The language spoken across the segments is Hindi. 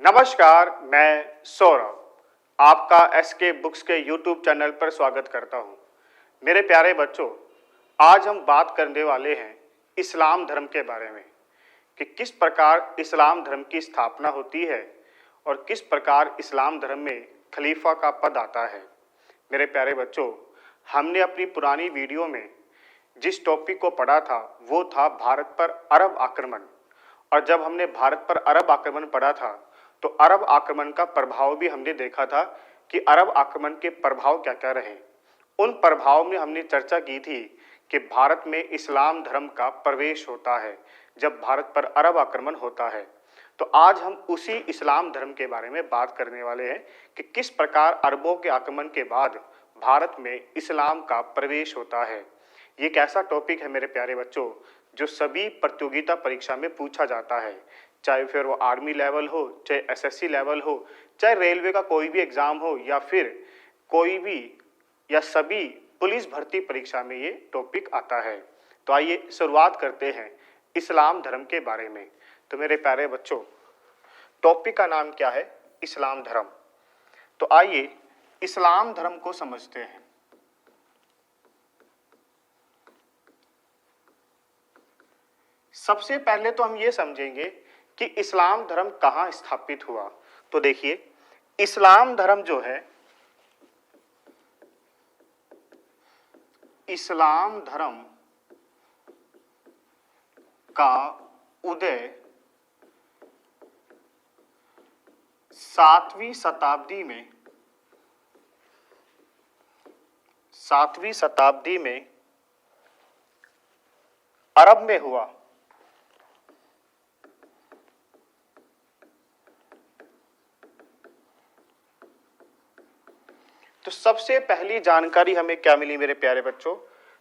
नमस्कार, मैं सौरभ आपका एसके बुक्स के यूट्यूब चैनल पर स्वागत करता हूं। मेरे प्यारे बच्चों, आज हम बात करने वाले हैं इस्लाम धर्म के बारे में कि किस प्रकार इस्लाम धर्म की स्थापना होती है और किस प्रकार इस्लाम धर्म में खलीफा का पद आता है। मेरे प्यारे बच्चों, हमने अपनी पुरानी वीडियो में जिस टॉपिक को पढ़ा था वो था भारत पर अरब आक्रमण, और जब हमने भारत पर अरब आक्रमण पढ़ा था तो अरब आक्रमण का प्रभाव भी हमने देखा था कि अरब आक्रमण के प्रभाव क्या क्या रहे। उन प्रभाव में हमने चर्चा की थी कि भारत में इस्लाम धर्म का प्रवेश होता है जब भारत पर अरब आक्रमण होता है। तो आज हम उसी इस्लाम धर्म के बारे में बात करने वाले हैं कि किस प्रकार अरबों के आक्रमण के बाद भारत में इस्लाम का प्रवेश होता है। ये एक ऐसा टॉपिक है मेरे प्यारे बच्चों जो सभी प्रतियोगिता परीक्षा में पूछा जाता है, चाहे फिर वो आर्मी लेवल हो, चाहे एसएससी लेवल हो, चाहे रेलवे का कोई भी एग्जाम हो, या फिर कोई भी या सभी पुलिस भर्ती परीक्षा में ये टॉपिक आता है। तो आइए शुरुआत करते हैं इस्लाम धर्म के बारे में। तो मेरे प्यारे बच्चों, टॉपिक का नाम क्या है? इस्लाम धर्म। तो आइए इस्लाम धर्म को समझते हैं। सबसे पहले तो हम ये समझेंगे कि इस्लाम धर्म कहाँ स्थापित हुआ। तो देखिए, इस्लाम धर्म जो है, इस्लाम धर्म का उदय 7वीं शताब्दी में अरब में हुआ। तो सबसे पहली जानकारी हमें क्या मिली मेरे प्यारे बच्चों?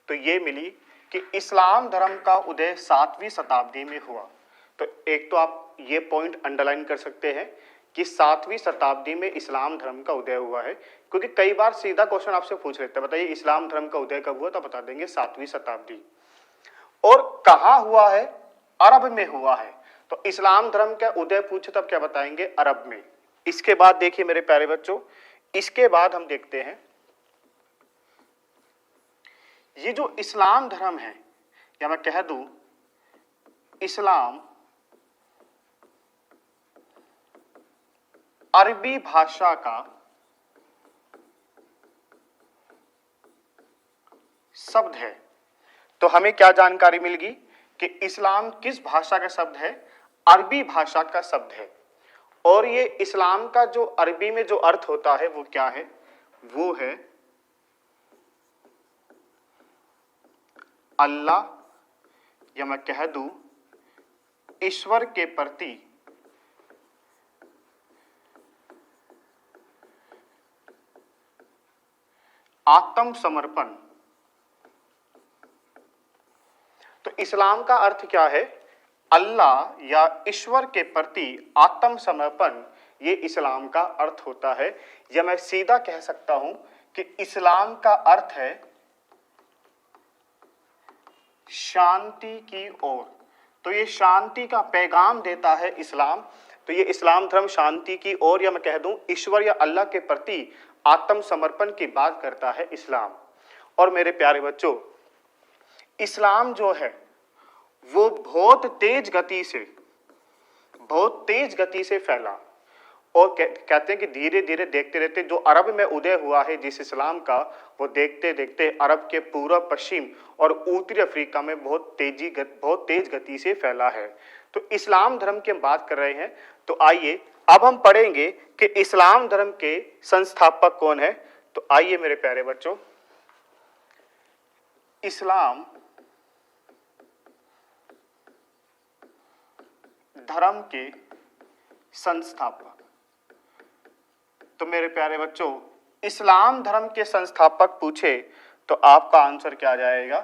तो ये मिली कि इस्लाम धर्म का उदय 7वीं शताब्दी में हुआ। तो एक तो आप ये पॉइंट अंडरलाइन कर सकते हैं कि 7वीं शताब्दी में इस्लाम धर्म का उदय हुआ है, क्योंकि कई बार सीधा क्वेश्चन आपसे पूछ लेते हैं, बताइए इस्लाम धर्म का उदय कब हुआ? तो बता देंगे 7वीं शताब्दी। और कहाँ हुआ है? अरब में हुआ है। तो इस्लाम धर्म का उदय पूछे तब क्या बताएंगे? अरब में। इसके बाद देखिए मेरे प्यारे बच्चों, इसके बाद हम देखते हैं ये जो इस्लाम धर्म है, या मैं कह दूं इस्लाम अरबी भाषा का शब्द है। तो हमें क्या जानकारी मिल गई कि इस्लाम किस भाषा का शब्द है? अरबी भाषा का शब्द है। और ये इस्लाम का जो अरबी में जो अर्थ होता है वो क्या है? वो है अल्लाह, या मैं कह दूं ईश्वर के प्रति आत्मसमर्पण। तो इस्लाम का अर्थ क्या है? अल्लाह या ईश्वर के प्रति आत्मसमर्पण, ये इस्लाम का अर्थ होता है। या मैं सीधा कह सकता हूं कि इस्लाम का अर्थ है शांति की ओर। तो ये शांति का पैगाम देता है इस्लाम। तो ये इस्लाम धर्म शांति की ओर, या मैं कह दूं ईश्वर या अल्लाह के प्रति आत्मसमर्पण की बात करता है इस्लाम। और मेरे प्यारे बच्चों, इस्लाम जो है वो बहुत तेज गति से फैला, और कहते हैं कि धीरे धीरे देखते रहते जो अरब में उदय हुआ है जिस इस्लाम का, वो देखते देखते अरब के पूर्व, पश्चिम और उत्तरी अफ्रीका में बहुत तेज गति से फैला है। तो इस्लाम धर्म की हम बात कर रहे हैं। तो आइए अब हम पढ़ेंगे कि इस्लाम धर्म के संस्थापक कौन है। तो आइए मेरे प्यारे बच्चों, इस्लाम धर्म के संस्थापक। तो मेरे प्यारे बच्चों, इस्लाम धर्म के संस्थापक पूछे तो आपका आंसर क्या आ जाएगा?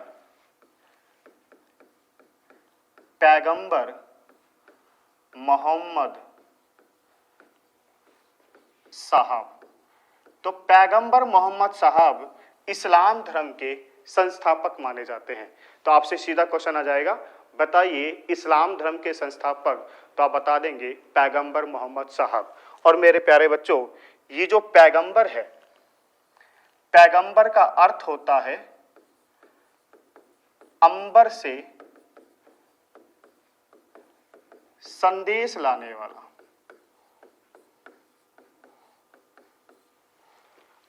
पैगंबर मोहम्मद साहब। तो पैगंबर मोहम्मद साहब इस्लाम धर्म के संस्थापक माने जाते हैं। तो आपसे सीधा क्वेश्चन आ जाएगा, बताइए इस्लाम धर्म के संस्थापक, तो आप बता देंगे पैगंबर मोहम्मद साहब। और मेरे प्यारे बच्चों, ये जो पैगंबर है, पैगंबर का अर्थ होता है अंबर से संदेश लाने वाला।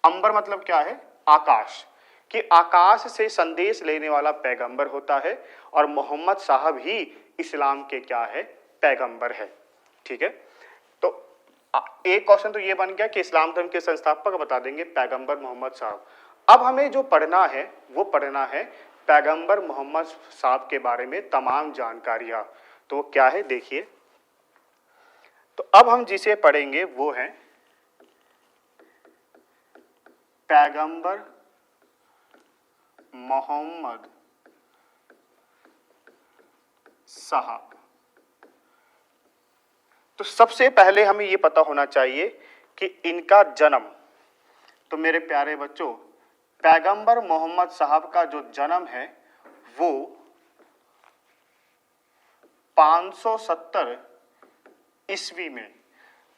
अंबर मतलब क्या है? आकाश, कि आकाश से संदेश लेने वाला पैगंबर होता है, और मोहम्मद साहब ही इस्लाम के क्या है? पैगंबर है। ठीक है, तो एक क्वेश्चन तो ये बन गया कि इस्लाम धर्म के संस्थापक बता देंगे पैगंबर मोहम्मद साहब। अब हमें जो पढ़ना है वो पढ़ना है पैगंबर मोहम्मद साहब के बारे में तमाम जानकारियां। तो वो क्या है देखिए, तो अब हम जिसे पढ़ेंगे वो है पैगंबर मोहम्मद साहब। तो सबसे पहले हमें ये पता होना चाहिए कि इनका जन्म, तो मेरे प्यारे बच्चों पैगंबर मोहम्मद साहब का जो जन्म है वो 570 ईस्वी में।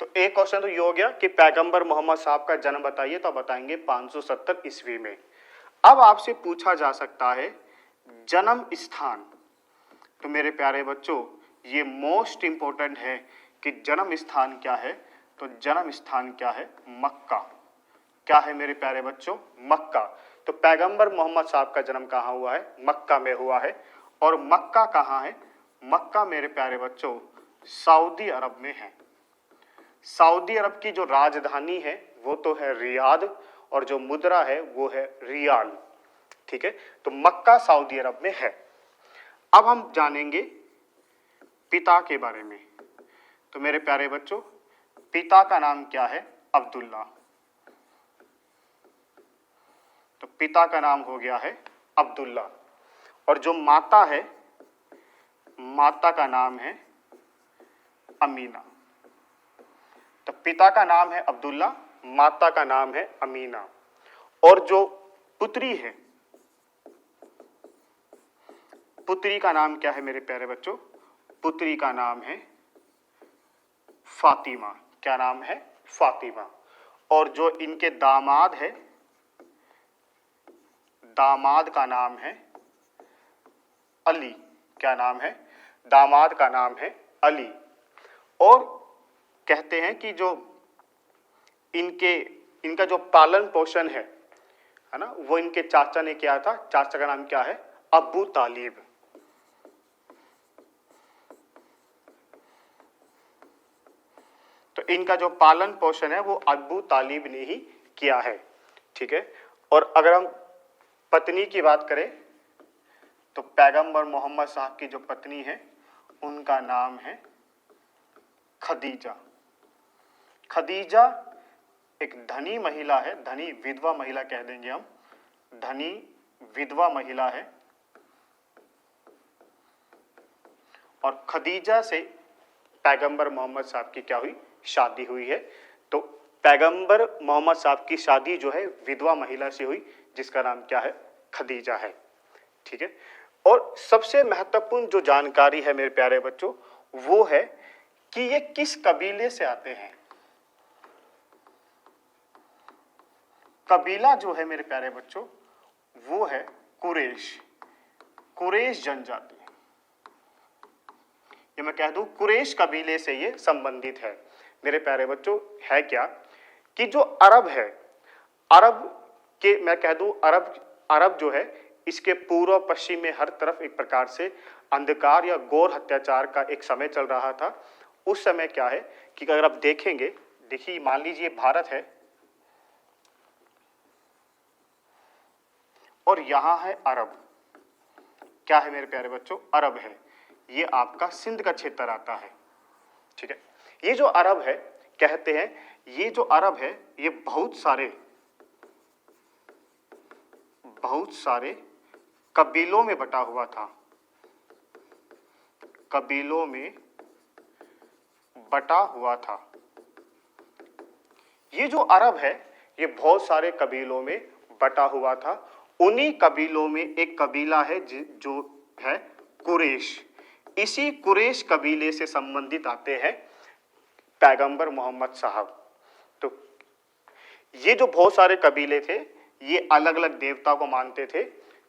तो एक क्वेश्चन तो ये हो गया कि पैगंबर मोहम्मद साहब का जन्म बताइए, तो आप बताएंगे 570 ईस्वी में। अब आपसे पूछा जा सकता है जन्म स्थान, तो मेरे प्यारे बच्चों ये मोस्ट इंपॉर्टेंट है कि जन्म स्थान क्या है। तो जन्म स्थान क्या है? मक्का। क्या है मेरे प्यारे बच्चों? मक्का। तो पैगंबर मोहम्मद साहब का जन्म कहाँ हुआ है? मक्का में हुआ है। और मक्का कहाँ है? मक्का मेरे प्यारे बच्चों सऊदी अरब में है। सऊदी अरब की जो राजधानी है वो तो है रियाद, और जो मुद्रा है वो है रियाल। ठीक है, तो मक्का सऊदी अरब में है। अब हम जानेंगे पिता के बारे में। तो मेरे प्यारे बच्चों पिता का नाम क्या है? अब्दुल्ला। तो पिता का नाम हो गया है अब्दुल्ला। और जो माता है, माता का नाम है अमीना। तो पिता का नाम है अब्दुल्ला, माता का नाम है अमीना। और जो पुत्री है, पुत्री का नाम क्या है मेरे प्यारे बच्चों? पुत्री का नाम है फातिमा। क्या नाम है? फातिमा। और जो इनके दामाद है, दामाद का नाम है अली। क्या नाम है? दामाद का नाम है अली। और कहते हैं कि जो इनका जो पालन पोषण है ना, वो इनके चाचा ने किया था। चाचा का नाम क्या है? अबू तालिब। तो इनका जो पालन पोषण है वो अबू तालिब ने ही किया है। ठीक है, और अगर हम पत्नी की बात करें तो पैगंबर मोहम्मद साहब की जो पत्नी है उनका नाम है खदीजा। खदीजा एक धनी महिला है, धनी विधवा महिला कह देंगे हम, धनी विधवा महिला है। और खदीजा से पैगंबर मोहम्मद साहब की क्या हुई? शादी हुई है। तो पैगंबर मोहम्मद साहब की शादी जो है विधवा महिला से हुई, जिसका नाम क्या है? खदीजा है। ठीक है, और सबसे महत्वपूर्ण जो जानकारी है मेरे प्यारे बच्चों वो है कि ये किस कबीले से आते हैं। कबीला जो है मेरे प्यारे बच्चों वो है कुरैश, कुरैश जनजाति। ये मैं कह दूं कुरैश कबीले से ये संबंधित है। मेरे प्यारे बच्चों है क्या कि जो अरब है, अरब के मैं कह दूं अरब जो है इसके पूर्व पश्चिम में हर तरफ एक प्रकार से अंधकार या घोर अत्याचार का एक समय चल रहा था। उस समय क्या है कि अगर आप देखेंगे, देखिए मान लीजिए भारत है और यहां है अरब। क्या है मेरे प्यारे बच्चों? अरब है। ये आपका सिंध का क्षेत्र आता है। ठीक है, ये जो अरब है कहते हैं, ये जो अरब है ये बहुत सारे कबीलों में बटा हुआ था, कबीलों में बटा हुआ था। ये जो अरब है ये बहुत सारे कबीलों में बटा हुआ था। उन्हीं कबीलों में एक कबीला है जो है कुरैश। इसी कुरैश कबीले से संबंधित आते हैं पैगंबर मोहम्मद साहब। तो ये जो बहुत सारे कबीले थे ये अलग अलग देवता को मानते थे,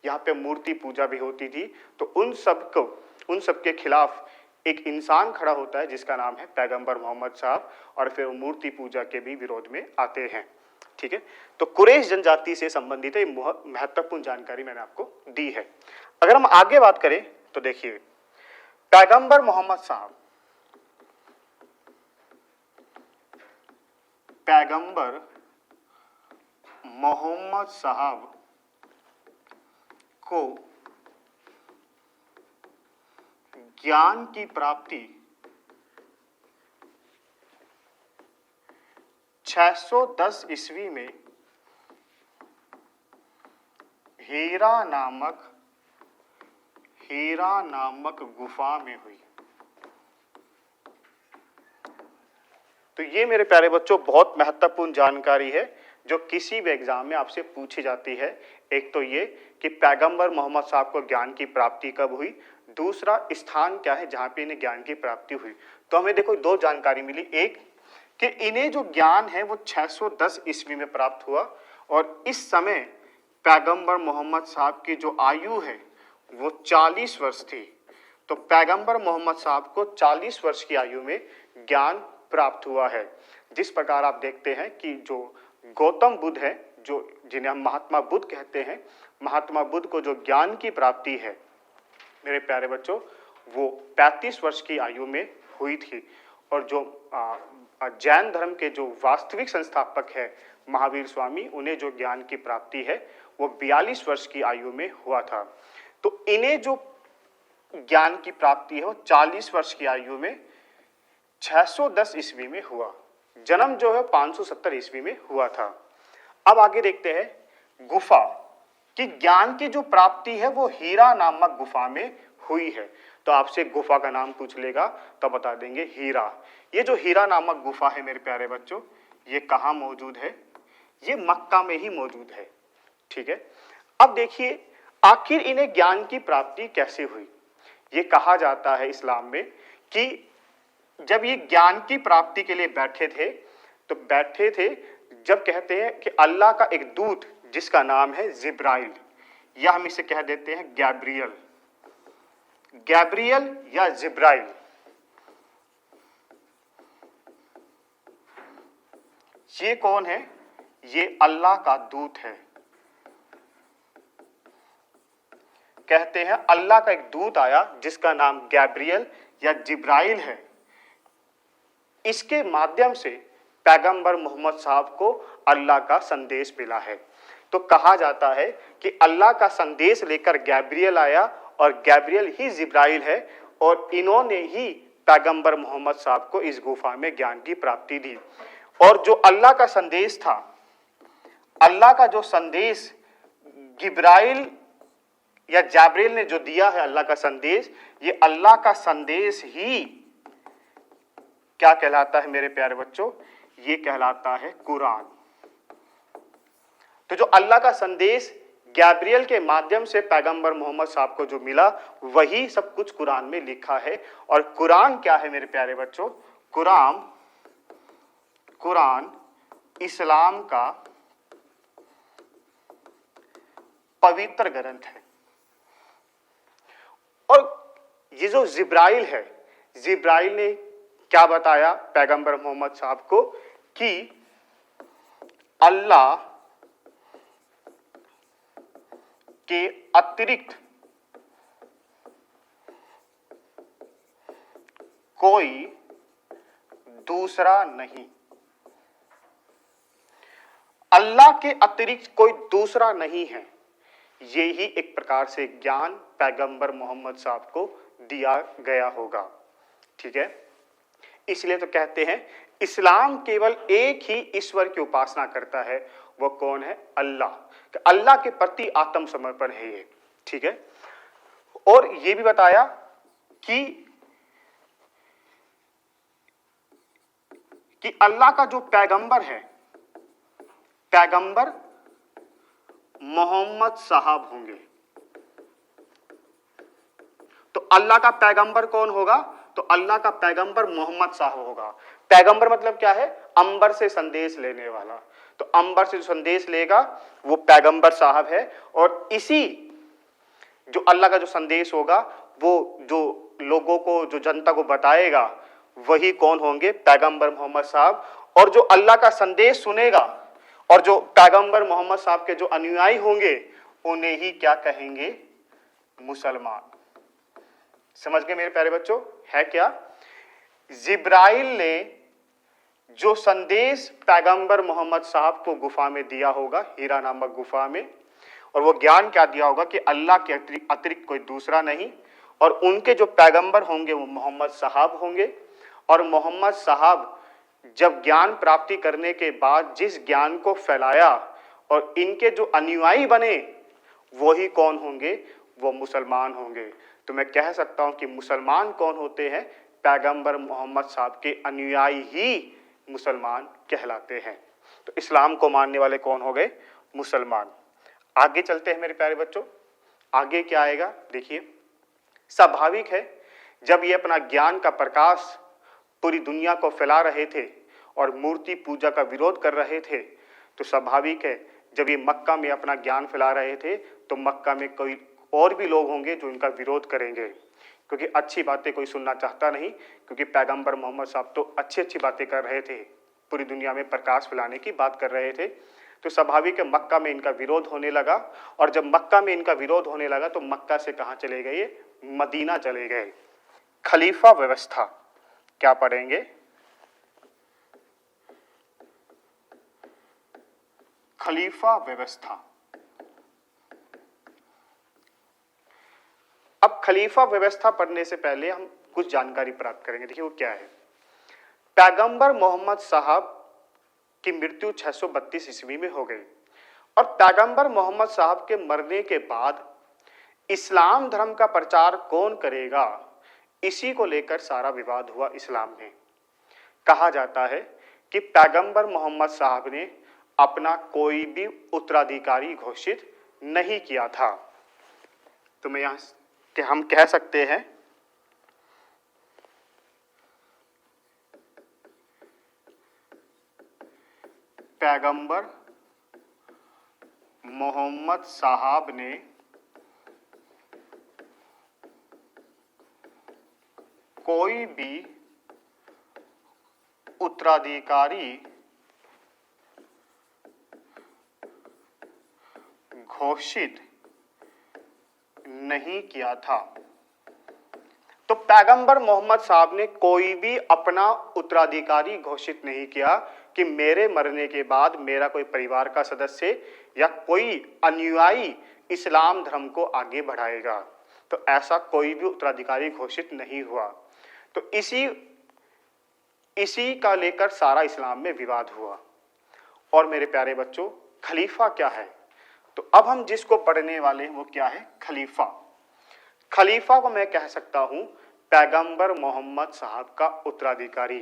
यहाँ पे मूर्ति पूजा भी होती थी। तो उन सब के खिलाफ एक इंसान खड़ा होता है जिसका नाम है पैगंबर मोहम्मद साहब, और फिर वो मूर्ति पूजा के भी विरोध में आते हैं। ठीक है, तो कुरैश जनजाति से संबंधित है, महत्वपूर्ण जानकारी मैंने आपको दी है। अगर हम आगे बात करें तो देखिए पैगंबर मोहम्मद साहब, पैगंबर मोहम्मद साहब को ज्ञान की प्राप्ति 610 ईस्वी में हीरा नामक गुफा में हुई। तो ये मेरे प्यारे बच्चों बहुत महत्वपूर्ण जानकारी है जो किसी भी एग्जाम में आपसे पूछी जाती है। एक तो ये कि पैगंबर मोहम्मद साहब को ज्ञान की प्राप्ति कब हुई, दूसरा स्थान क्या है जहां पे इन्हें ज्ञान की प्राप्ति हुई। तो हमें देखो दो जानकारी मिली, एक कि इन्हें जो ज्ञान है वो 610 ईस्वी में प्राप्त हुआ, और इस समय पैगंबर मोहम्मद साहब की जो आयु है वो 40 वर्ष थी। तो पैगंबर मोहम्मद साहब को 40 वर्ष की आयु में ज्ञान प्राप्त हुआ है। जिस प्रकार आप देखते हैं कि जो गौतम बुद्ध है, जो जिन्हें हम महात्मा बुद्ध कहते हैं, महात्मा बुद्ध को जो ज्ञान की प्राप्ति है मेरे प्यारे बच्चों वो 35 वर्ष की आयु में हुई थी। और जो जैन धर्म के जो वास्तविक संस्थापक है महावीर स्वामी, उन्हें जो ज्ञान की प्राप्ति है वो 42 वर्ष की आयु में हुआ था। तो इन्हें जो ज्ञान की प्राप्ति है वो 40 वर्ष की आयु में 610 ईस्वी में हुआ। जन्म जो है 570 ईस्वी में हुआ था। अब आगे देखते हैं गुफा कि ज्ञान की जो प्राप्ति है वो हीरा नामक गुफा में हुई है। तो आपसे गुफा का नाम पूछ लेगा तो बता देंगे हीरा। ये जो हीरा नामक गुफा है मेरे प्यारे बच्चों ये कहाँ मौजूद है, ये मक्का में ही मौजूद है। ठीक है, अब देखिए आखिर इन्हें ज्ञान की प्राप्ति कैसे हुई। ये कहा जाता है इस्लाम में कि जब ये ज्ञान की प्राप्ति के लिए बैठे थे जब कहते हैं कि अल्लाह का एक दूत जिसका नाम है जिब्राइल, या हम इसे कह देते हैं गैब्रियल या जिब्राइल, ये कौन है, ये अल्लाह का दूत है। कहते हैं अल्लाह का एक दूत आया जिसका नाम गैब्रियल या जिब्राइल है। इसके माध्यम से पैगंबर मोहम्मद साहब को अल्लाह का संदेश मिला है। तो कहा जाता है कि अल्लाह का संदेश लेकर गैब्रियल आया और गैब्रियल ही जिब्राइल है, और इन्होंने ही पैगंबर मोहम्मद साहब को इस गुफा में ज्ञान की प्राप्ति दी। और जो अल्लाह का संदेश था, अल्लाह का जो संदेश जिब्राइल या जैब्रिल ने जो दिया है अल्लाह का संदेश, ये अल्लाह का संदेश ही क्या कहलाता है मेरे प्यारे बच्चों, ये कहलाता है कुरान। तो जो अल्लाह का संदेश गैब्रियल के माध्यम से पैगंबर मोहम्मद साहब को जो मिला वही सब कुछ कुरान में लिखा है। और कुरान क्या है मेरे प्यारे बच्चों, कुरान इस्लाम का पवित्र ग्रंथ है। और ये जो जिब्राइल है, जिब्राइल ने क्या बताया पैगंबर मोहम्मद साहब को कि अल्लाह के अतिरिक्त कोई दूसरा नहीं, अल्लाह के अतिरिक्त कोई दूसरा नहीं है। ये ही एक प्रकार से ज्ञान पैगंबर मोहम्मद साहब को दिया गया होगा। ठीक है, इसलिए तो कहते हैं इस्लाम केवल एक ही ईश्वर की उपासना करता है, वो कौन है, अल्लाह। अल्लाह के प्रति आत्मसमर्पण है ये। ठीक है, और ये भी बताया कि अल्लाह का जो पैगंबर है, पैगंबर मोहम्मद साहब होंगे। तो अल्लाह का पैगंबर कौन होगा? तो अल्लाह का पैगंबर मोहम्मद साहब होगा। पैगंबर मतलब क्या है? अंबर से संदेश लेने वाला। तो अंबर से जो संदेश लेगा वो पैगंबर साहब है। और इसी जो अल्लाह का जो संदेश होगा वो जो लोगों को, जो जनता को बताएगा, वही कौन होंगे? पैगंबर मोहम्मद साहब। और जो अल्लाह का संदेश सुनेगा और जो पैगंबर मोहम्मद साहब के जो अनुयायी होंगे उन्हें ही क्या कहेंगे? मुसलमान। समझ गए मेरे प्यारे बच्चों? है क्या? जिब्राइल ने जो संदेश पैगंबर मोहम्मद साहब को गुफा में दिया होगा, हीरा नामक गुफा में, और वो ज्ञान क्या दिया होगा कि अल्लाह के अतिरिक्त कोई दूसरा नहीं, और उनके जो पैगंबर होंगे वो मोहम्मद साहब होंगे। और मोहम्मद साहब जब ज्ञान प्राप्ति करने के बाद जिस ज्ञान को फैलाया और इनके जो अनुयायी बने वही कौन होंगे? वो मुसलमान होंगे। तो मैं कह सकता हूं कि मुसलमान कौन होते हैं? पैगंबर मोहम्मद साहब के अनुयायी ही मुसलमान कहलाते हैं। तो इस्लाम को मानने वाले कौन हो गए? मुसलमान। आगे चलते हैं मेरे प्यारे बच्चों। आगे क्या आएगा देखिए। स्वाभाविक है जब ये अपना ज्ञान का प्रकाश पूरी दुनिया को फैला रहे थे और मूर्ति पूजा का विरोध कर रहे थे, तो स्वाभाविक है जब ये मक्का में अपना ज्ञान फैला रहे थे तो मक्का में कोई और भी लोग होंगे जो इनका विरोध करेंगे, क्योंकि अच्छी बातें कोई सुनना चाहता नहीं। क्योंकि पैगंबर मोहम्मद साहब तो अच्छी अच्छी बातें कर रहे थे, पूरी दुनिया में प्रकाश फैलाने की बात कर रहे थे। तो स्वाभाविक है मक्का में इनका विरोध होने लगा। और जब मक्का में इनका विरोध होने लगा तो मक्का से कहाँ चले गए? मदीना चले गए। खलीफा व्यवस्था क्या पढ़ेंगे? खलीफा व्यवस्था। अब खलीफा व्यवस्था पढ़ने से पहले हम कुछ जानकारी प्राप्त करेंगे। देखिए वो क्या है। पैगंबर मोहम्मद साहब की मृत्यु 632 ईस्वी में हो गई और पैगंबर मोहम्मद साहब के मरने के बाद इस्लाम धर्म का प्रचार कौन करेगा, इसी को लेकर सारा विवाद हुआ इस्लाम में। कहा जाता है कि पैगंबर मोहम्मद साहब ने अपना कोई भी उत्तराधिकारी घोषित नहीं किया था। तो मैं यहां कि हम कह सकते हैं पैगंबर मोहम्मद साहब ने कोई भी उत्तराधिकारी घोषित नहीं किया था। तो पैगंबर मोहम्मद साहब ने कोई भी अपना उत्तराधिकारी घोषित नहीं किया कि मेरे मरने के बाद मेरा कोई परिवार का सदस्य या कोई अनुयायी इस्लाम धर्म को आगे बढ़ाएगा। तो ऐसा कोई भी उत्तराधिकारी घोषित नहीं हुआ। तो इसी का लेकर सारा इस्लाम में विवाद हुआ। और मेरे प्यारे बच्चों, खलीफा क्या है? तो अब हम जिसको पढ़ने वाले हैं वो क्या है? खलीफा। खलीफा को मैं कह सकता हूं पैगंबर मोहम्मद साहब का उत्तराधिकारी।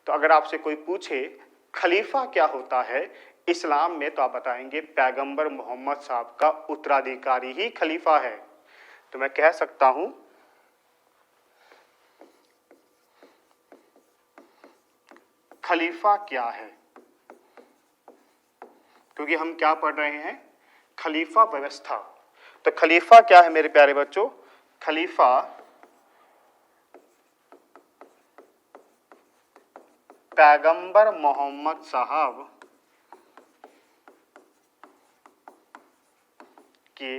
तो अगर आपसे कोई पूछे खलीफा क्या होता है इस्लाम में, तो आप बताएंगे पैगंबर मोहम्मद साहब का उत्तराधिकारी ही खलीफा है। तो मैं कह सकता हूं खलीफा क्या है, क्योंकि हम क्या पढ़ रहे हैं? खलीफा व्यवस्था। तो खलीफा क्या है मेरे प्यारे बच्चों? खलीफा पैगंबर मोहम्मद साहब के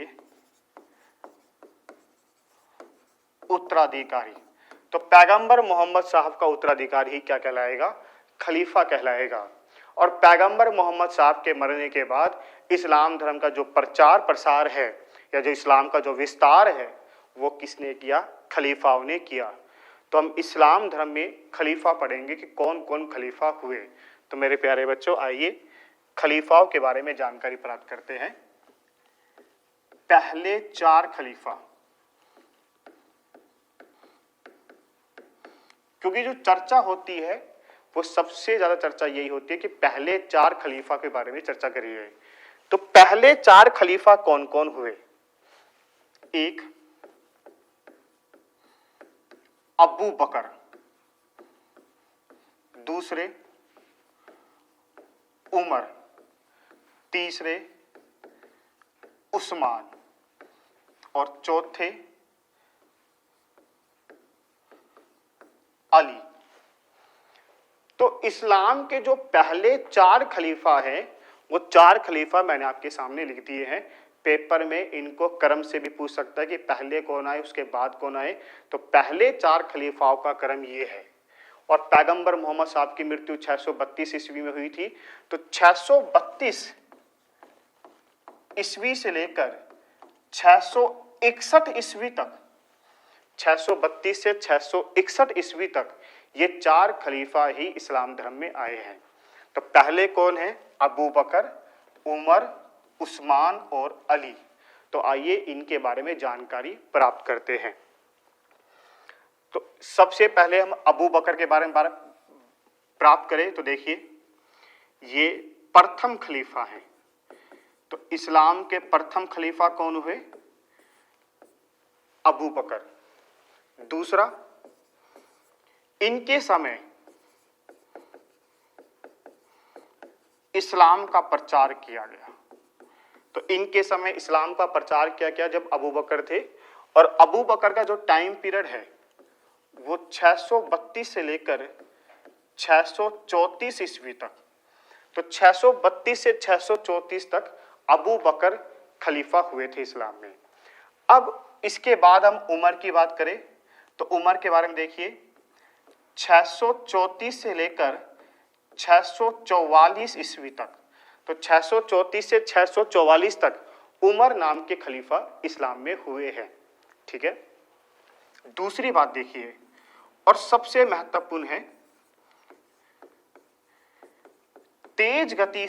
उत्तराधिकारी। तो पैगंबर मोहम्मद साहब का उत्तराधिकारी ही क्या कहलाएगा? खलीफा कहलाएगा। और पैगंबर मोहम्मद साहब के मरने के बाद इस्लाम धर्म का जो प्रचार प्रसार है या जो इस्लाम का जो विस्तार है वो किसने किया? खलीफाओं ने किया। तो हम इस्लाम धर्म में खलीफा पढ़ेंगे कि कौन कौन खलीफा हुए। तो मेरे प्यारे बच्चों, आइए खलीफाओं के बारे में जानकारी प्राप्त करते हैं। पहले 4 खलीफा, क्योंकि जो चर्चा होती है वो सबसे ज्यादा चर्चा यही होती है कि पहले 4 खलीफा के बारे में चर्चा करी है। तो पहले 4 खलीफा कौन कौन हुए? 1 अबू बकर, दूसरे उमर, तीसरे उस्मान और चौथे अली। तो इस्लाम के जो पहले 4 खलीफा हैं, वो 4 खलीफा मैंने आपके सामने लिख दिए हैं। पेपर में इनको क्रम से भी पूछ सकता है कि पहले कौन आए उसके बाद कौन आए। तो पहले 4 खलीफाओं का क्रम ये है। और पैगंबर मोहम्मद साहब की मृत्यु 632 ईस्वी में हुई थी। तो 632 ईस्वी से लेकर 661 ईस्वी तक, 632 से 661 ईस्वी तक ये 4 खलीफा ही इस्लाम धर्म में आए हैं। तो पहले कौन है? अबू बकर, उमर, उस्मान और अली। तो आइए इनके बारे में जानकारी प्राप्त करते हैं। तो सबसे पहले हम अबू बकर के बारे में प्राप्त करें तो देखिए, ये प्रथम खलीफा हैं। तो इस्लाम के प्रथम खलीफा कौन हुए? अबू बकर। दूसरा, इनके समय इस्लाम का प्रचार किया गया। तो इनके समय इस्लाम का प्रचार किया गया जब अबू बकर थे। और अबू बकर का जो टाइम पीरियड है वो 632 से लेकर 634 ईस्वी तक। तो 632 से 634 तक अबू बकर खलीफा हुए थे इस्लाम में। अब इसके बाद हम उमर की बात करें तो उमर के बारे में देखिए, 634 से लेकर 644 ईस्वी तक। तो 634 से 644 तक उमर नाम के खलीफा इस्लाम में हुए हैं। ठीक है। दूसरी बात देखिए, और सबसे महत्वपूर्ण है, तेज गति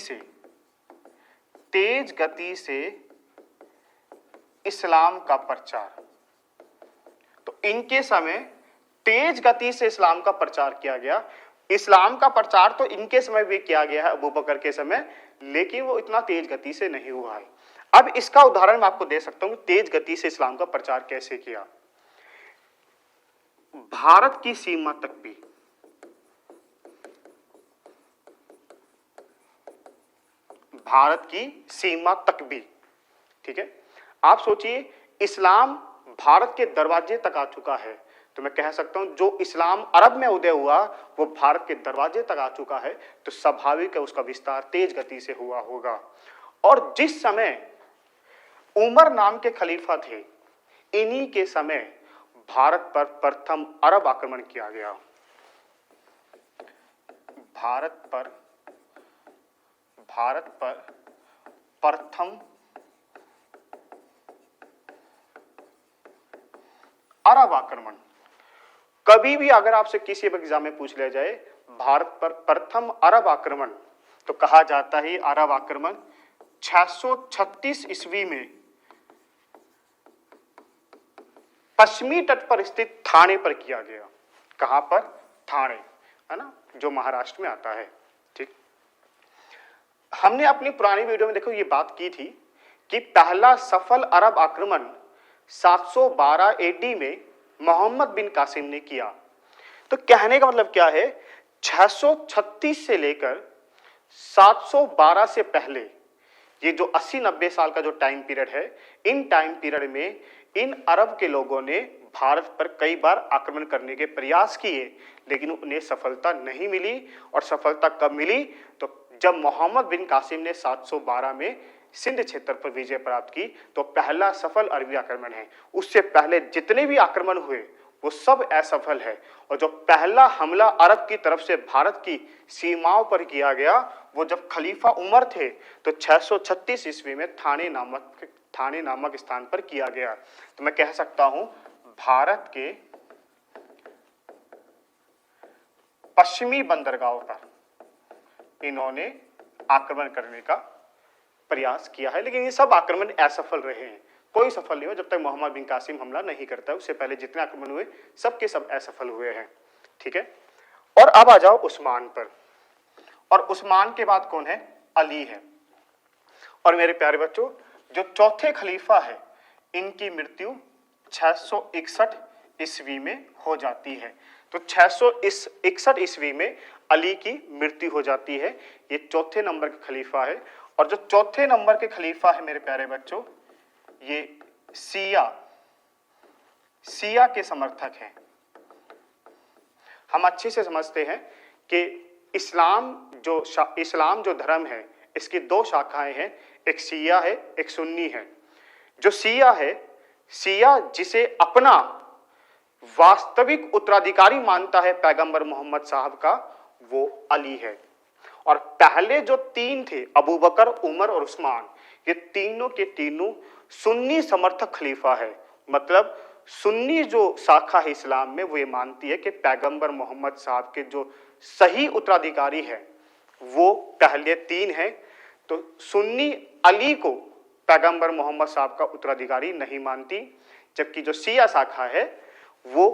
से इस्लाम का प्रचार। तो इनके समय तेज गति से इस्लाम का प्रचार किया गया। इस्लाम का प्रचार तो इनके समय भी किया गया है, अबू बकर के समय, लेकिन वो इतना तेज गति से नहीं हुआ है। अब इसका उदाहरण मैं आपको दे सकता हूं, तेज गति से इस्लाम का प्रचार कैसे किया। भारत की सीमा तक भी, भारत की सीमा तक भी, ठीक है। आप सोचिए, इस्लाम भारत के दरवाजे तक आ चुका है। तो मैं कह सकता हूं जो इस्लाम अरब में उदय हुआ वो भारत के दरवाजे तक आ चुका है। तो स्वाभाविक है उसका विस्तार तेज गति से हुआ होगा। और जिस समय उमर नाम के खलीफा थे, इन्हीं के समय भारत पर प्रथम अरब आक्रमण किया गया। भारत पर प्रथम अरब आक्रमण। कभी भी अगर आपसे किसी एग्जाम में पूछ लिया जाए भारत पर प्रथम अरब आक्रमण, तो कहा जाता है अरब आक्रमण 636 ईस्वी में पश्चिमी तट पर स्थित थाने पर किया गया। कहां पर? थाने, है ना, जो महाराष्ट्र में आता है। ठीक। हमने अपनी पुरानी वीडियो में देखो ये बात की थी कि पहला सफल अरब आक्रमण 712 एडी में मोहम्मद बिन कासिम ने किया। तो कहने का मतलब क्या है, 636 से लेकर 712 से पहले ये जो 80-90 साल का जो टाइम पीरियड है, इन टाइम पीरियड में इन अरब के लोगों ने भारत पर कई बार आक्रमण करने के प्रयास किए, लेकिन उन्हें सफलता नहीं मिली। और सफलता कब मिली? तो जब मोहम्मद बिन कासिम ने 712 में सिंध क्षेत्र पर विजय प्राप्त की, तो पहला सफल अरबी आक्रमण है। उससे पहले जितने भी आक्रमण हुए वो सब असफल है। और जो पहला हमला अरब की तरफ से भारत की सीमाओं पर किया गया वो जब खलीफा उमर थे, तो 636 ईस्वी में थाने नामक स्थान पर किया गया। तो मैं कह सकता हूं भारत के पश्चिमी बंदरगाहों पर इन्होंने आक्रमण करने का प्रयास किया है, लेकिन ये सब आक्रमण असफल रहे हैं। कोई सफल नहीं हुआ जब तक मोहम्मद बिन कासिम हमला नहीं करता। उससे पहले जितने आक्रमण हुए सबके सब असफल हुए हैं। ठीक है। और अब आ जाओ उस्मान पर। और उस्मान के बाद कौन है? अली है। और मेरे प्यारे बच्चों, जो चौथे खलीफा है, इनकी मृत्यु 661 ईस्वी में हो जाती है। तो 661 ईस्वी में अली की मृत्यु हो जाती है। ये चौथे नंबर के खलीफा है। और जो चौथे नंबर के खलीफा है मेरे प्यारे बच्चों, ये शिया के समर्थक हैं। हम अच्छे से समझते हैं कि इस्लाम जो धर्म है, इसकी दो शाखाएं हैं, एक शिया है, एक सुन्नी है। जो शिया जिसे अपना वास्तविक उत्तराधिकारी मानता है पैगंबर मोहम्मद साहब का, वो अली है। और पहले जो तीन थे, अबू बकर, उमर और उस्मान, ये तीनों के तीनों सुन्नी समर्थक खलीफा है। मतलब सुन्नी जो शाखा है इस्लाम में, वो ये मानती है कि पैगंबर मोहम्मद साहब के जो सही उत्तराधिकारी है वो पहले तीन है। तो सुन्नी अली को पैगंबर मोहम्मद साहब का उत्तराधिकारी नहीं मानती, जबकि जो शिया शाखा है वो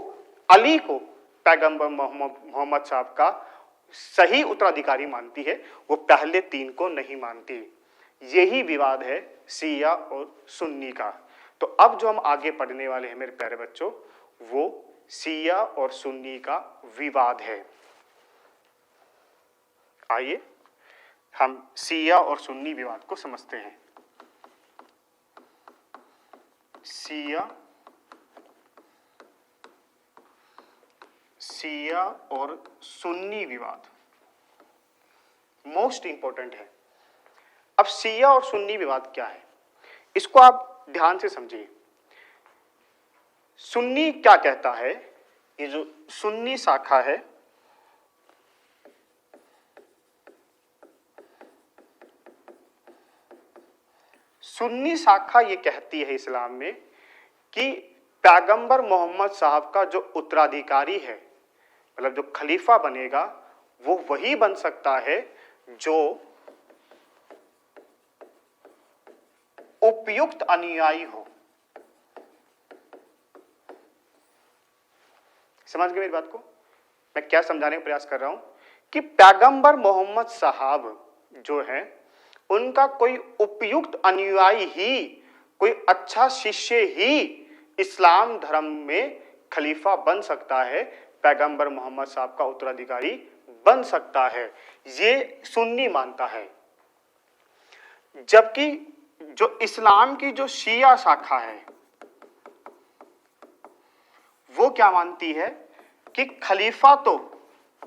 अली को पैगंबर मोहम्मद साहब का सही उत्तराधिकारी मानती है, वो पहले तीन को नहीं मानती। यही विवाद है शिया और सुन्नी का। तो अब जो हम आगे पढ़ने वाले हैं मेरे प्यारे बच्चों, वो शिया और सुन्नी का विवाद है। आइए हम शिया और सुन्नी विवाद को समझते हैं। शिया और सुन्नी विवाद मोस्ट इंपॉर्टेंट है। अब शिया और सुन्नी विवाद क्या है, इसको आप ध्यान से समझिए। सुन्नी क्या कहता है, ये जो सुन्नी शाखा है, सुन्नी शाखा ये कहती है इस्लाम में कि पैगंबर मोहम्मद साहब का जो उत्तराधिकारी है, मतलब जो खलीफा बनेगा, वो वही बन सकता है जो उपयुक्त अनुयायी हो। समझ गए मेरी बात को? मैं क्या समझाने का प्रयास कर रहा हूं कि पैगंबर मोहम्मद साहब जो है, उनका कोई उपयुक्त अनुयायी ही, कोई अच्छा शिष्य ही इस्लाम धर्म में खलीफा बन सकता है, पैगंबर मोहम्मद साहब का उत्तराधिकारी बन सकता है। ये सुन्नी मानता है। जबकि जो इस्लाम की जो शिया शाखा है, वो क्या मानती है कि खलीफा तो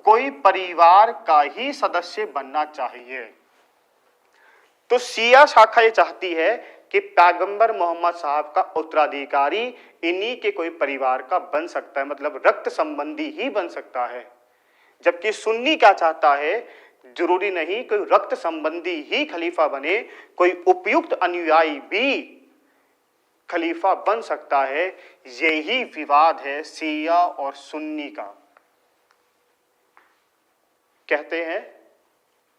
कोई परिवार का ही सदस्य बनना चाहिए। तो शिया शाखा ये चाहती है कि पैगंबर मोहम्मद साहब का उत्तराधिकारी इन्हीं के कोई परिवार का बन सकता है, मतलब रक्त संबंधी ही बन सकता है। जबकि सुन्नी क्या चाहता है, जरूरी नहीं कोई रक्त संबंधी ही खलीफा बने, कोई उपयुक्त अनुयायी भी खलीफा बन सकता है। यही विवाद है शिया और सुन्नी का। कहते हैं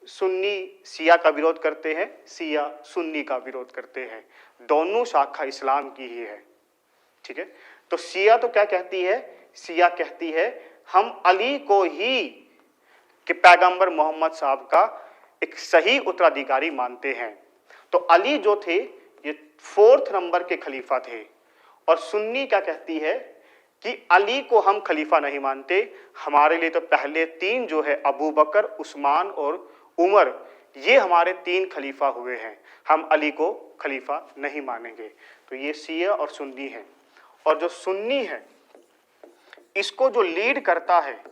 सुन्नी शिया का विरोध करते हैं, शिया सुन्नी का विरोध करते हैं। दोनों शाखा इस्लाम की ही है। ठीक है, तो शिया तो क्या कहती है, शिया कहती है हम अली को ही कि पैगंबर मोहम्मद साहब का एक सही उत्तराधिकारी मानते हैं। तो अली जो थे ये 4th नंबर के खलीफा थे। और सुन्नी क्या कहती है कि अली को हम खलीफा नहीं मानते, हमारे लिए तो पहले तीन जो है अबू बकर, उस्मान और उमर, ये हमारे तीन खलीफा हुए हैं, हम अली को खलीफा नहीं मानेंगे। तो ये शिया और सुन्नी है। और जो सुन्नी है, इसको जो लीड करता है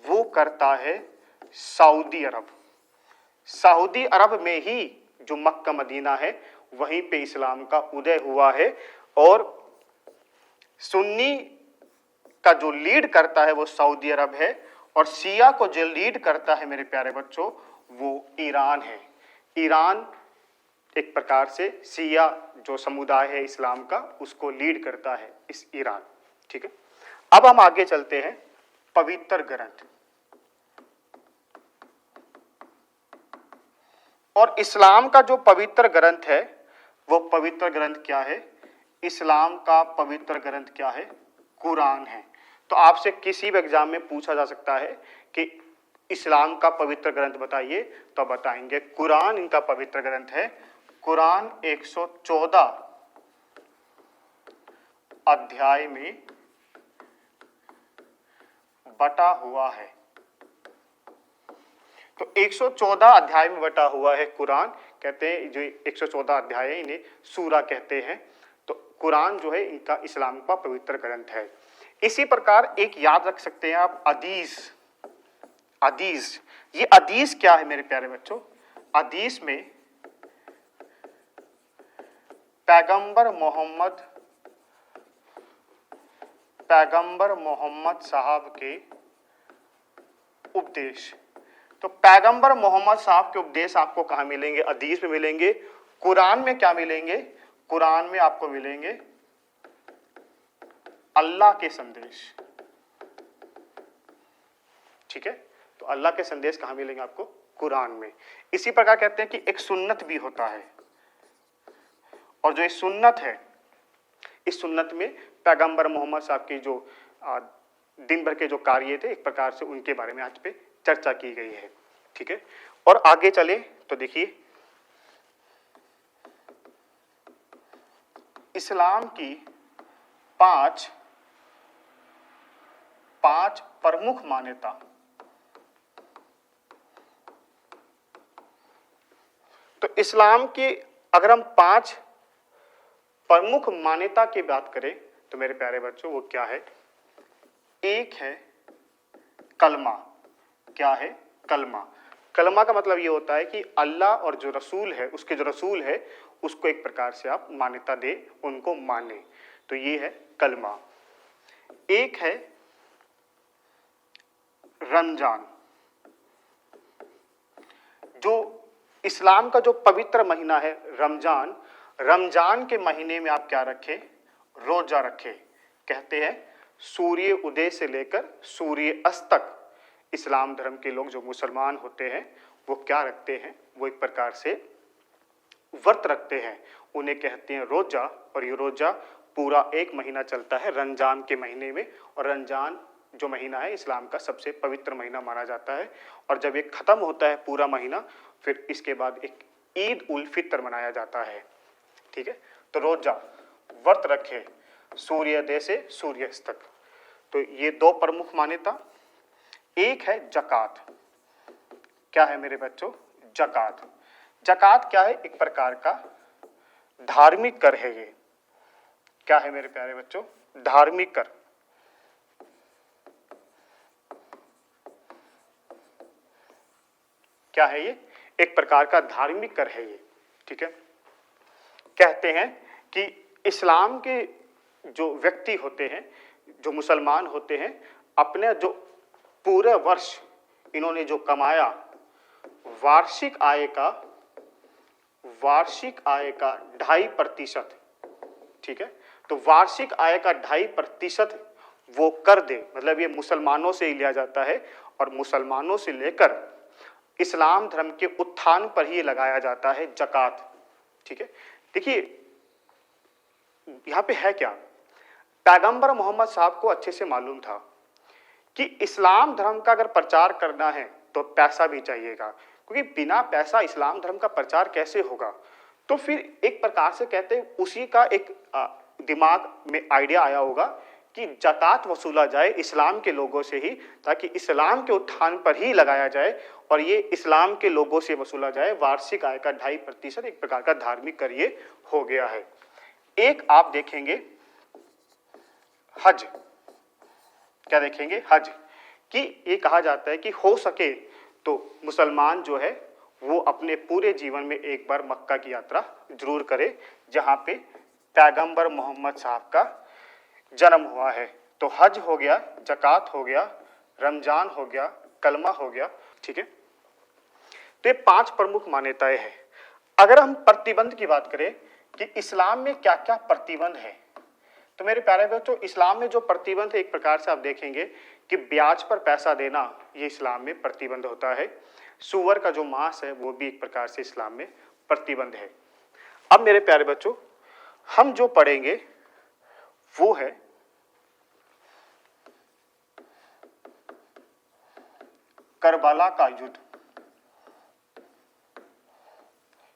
वो करता है सऊदी अरब। सऊदी अरब में ही जो मक्का मदीना है, वहीं पे इस्लाम का उदय हुआ है। और सुन्नी का जो लीड करता है वो सऊदी अरब है, और शिया को जो लीड करता है मेरे प्यारे बच्चों, वो ईरान है। ईरान एक प्रकार से शिया जो समुदाय है इस्लाम का, उसको लीड करता है इस ईरान। ठीक है, अब हम आगे चलते हैं। पवित्र ग्रंथ, और इस्लाम का जो पवित्र ग्रंथ है, वो पवित्र ग्रंथ क्या है? इस्लाम का पवित्र ग्रंथ क्या है? कुरान है। तो आपसे किसी भी एग्जाम में पूछा जा सकता है कि इस्लाम का पवित्र ग्रंथ बताइए, तो बताएंगे कुरान इनका पवित्र ग्रंथ है। कुरान 114 अध्याय में बटा हुआ है। तो 114 अध्याय में बटा हुआ है कुरान। कहते हैं जो 114 अध्याय है इन्हें सूरा कहते हैं। तो कुरान जो है इनका इस्लाम का पवित्र ग्रंथ है। इसी प्रकार एक याद रख सकते हैं आप, हदीस। हदीस, ये हदीस क्या है मेरे प्यारे बच्चों? हदीस में पैगंबर मोहम्मद साहब के उपदेश। तो पैगंबर मोहम्मद साहब के उपदेश आपको कहां मिलेंगे? हदीस में मिलेंगे। कुरान में क्या मिलेंगे? कुरान में आपको मिलेंगे अल्लाह के संदेश। ठीक है, तो अल्लाह के संदेश कहां मिलेंगे आपको? कुरान में। इसी प्रकार कहते हैं कि एक सुन्नत भी होता है, और जो ये सुन्नत है, इस सुन्नत में पैगंबर मोहम्मद साहब की जो दिन भर के जो कार्य थे, एक प्रकार से उनके बारे में आज पे चर्चा की गई है। ठीक है, और आगे चले तो देखिए, इस्लाम की पांच प्रमुख मान्यता। तो इस्लाम की अगर हम 5 प्रमुख मान्यता की बात करें तो मेरे प्यारे बच्चों वो क्या है? एक है कलमा। क्या है? कलमा। कलमा का मतलब ये होता है कि अल्लाह और जो रसूल है, उसके जो रसूल है उसको एक प्रकार से आप मान्यता दे, उनको माने। तो ये है कलमा। एक है रमजान। जो इस्लाम का जो पवित्र महीना है रमजान, रमजान के महीने में आप क्या रखें? रोजा रखें। कहते हैं सूर्य उदय से लेकर सूर्य अस्त तक इस्लाम धर्म के लोग जो मुसलमान होते हैं वो क्या रखते हैं? वो एक प्रकार से व्रत रखते हैं, उन्हें कहते हैं रोजा। और ये रोजा पूरा 1 महीना चलता है रमजान के महीने में। और रमजान जो महीना है इस्लाम का सबसे पवित्र महीना माना जाता है। और जब ये खत्म होता है पूरा महीना, फिर इसके बाद एक ईद उल फितर मनाया जाता है। ठीक है, तो रोजा, व्रत रखे सूर्योदय से सूर्यास्त तक। तो ये 2 प्रमुख मान्यता। एक है जकात। क्या है मेरे बच्चों? जकात। जकात क्या है? एक प्रकार का धार्मिक कर है ये। क्या है मेरे प्यारे बच्चों? धार्मिक कर। क्या है ये? एक प्रकार का धार्मिक कर है ये। ठीक है, कहते हैं कि इस्लाम के जो व्यक्ति होते हैं, जो मुसलमान होते हैं, अपने जो पूरे वर्ष इन्होंने जो कमाया, वार्षिक आय का 2.5%। ठीक है, तो वार्षिक आय का 2.5% वो कर दे। मतलब ये मुसलमानों से ही लिया जाता है, और मुसलमानों से लेकर इस्लाम धर्म के उत्थान पर ही लगाया जाता है जकात। ठीक है, देखिए यहां पे है क्या? पैगंबर मोहम्मद साहब को अच्छे से मालूम था कि इस्लाम धर्म का अगर प्रचार करना है तो पैसा भी चाहिएगा, क्योंकि बिना पैसा इस्लाम धर्म का प्रचार कैसे होगा? तो फिर एक प्रकार से कहते हैं उसी का एक दिमाग में आइडिया आया होगा कि जकात वसूला जाए इस्लाम के लोगों से ही, ताकि इस्लाम के उत्थान पर ही लगाया जाए, और ये इस्लाम के लोगों से वसूला जाए। वार्षिक आय का 2.5% एक प्रकार का धार्मिक कर ये हो गया है। एक आप देखेंगे हज। क्या देखेंगे? हज। कि ये कहा जाता है कि हो सके तो मुसलमान जो है वो अपने पूरे जीवन में एक बार मक्का की यात्रा जरूर करे, जहां पे पैगंबर मोहम्मद साहब का जन्म हुआ है। तो हज हो गया, जकात हो गया, रमजान हो गया, कलमा हो गया। ठीक है, तो ये 5 प्रमुख मान्यताएं हैं। अगर हम प्रतिबंध की बात करें कि इस्लाम में क्या क्या प्रतिबंध है, तो मेरे प्यारे बच्चों इस्लाम में जो प्रतिबंध है एक प्रकार से आप देखेंगे कि ब्याज पर पैसा देना ये इस्लाम में प्रतिबंध होता है। सूअर का जो मांस है वो भी एक प्रकार से इस्लाम में प्रतिबंध है। अब मेरे प्यारे बच्चों हम जो पढ़ेंगे वो है करबला का युद्ध।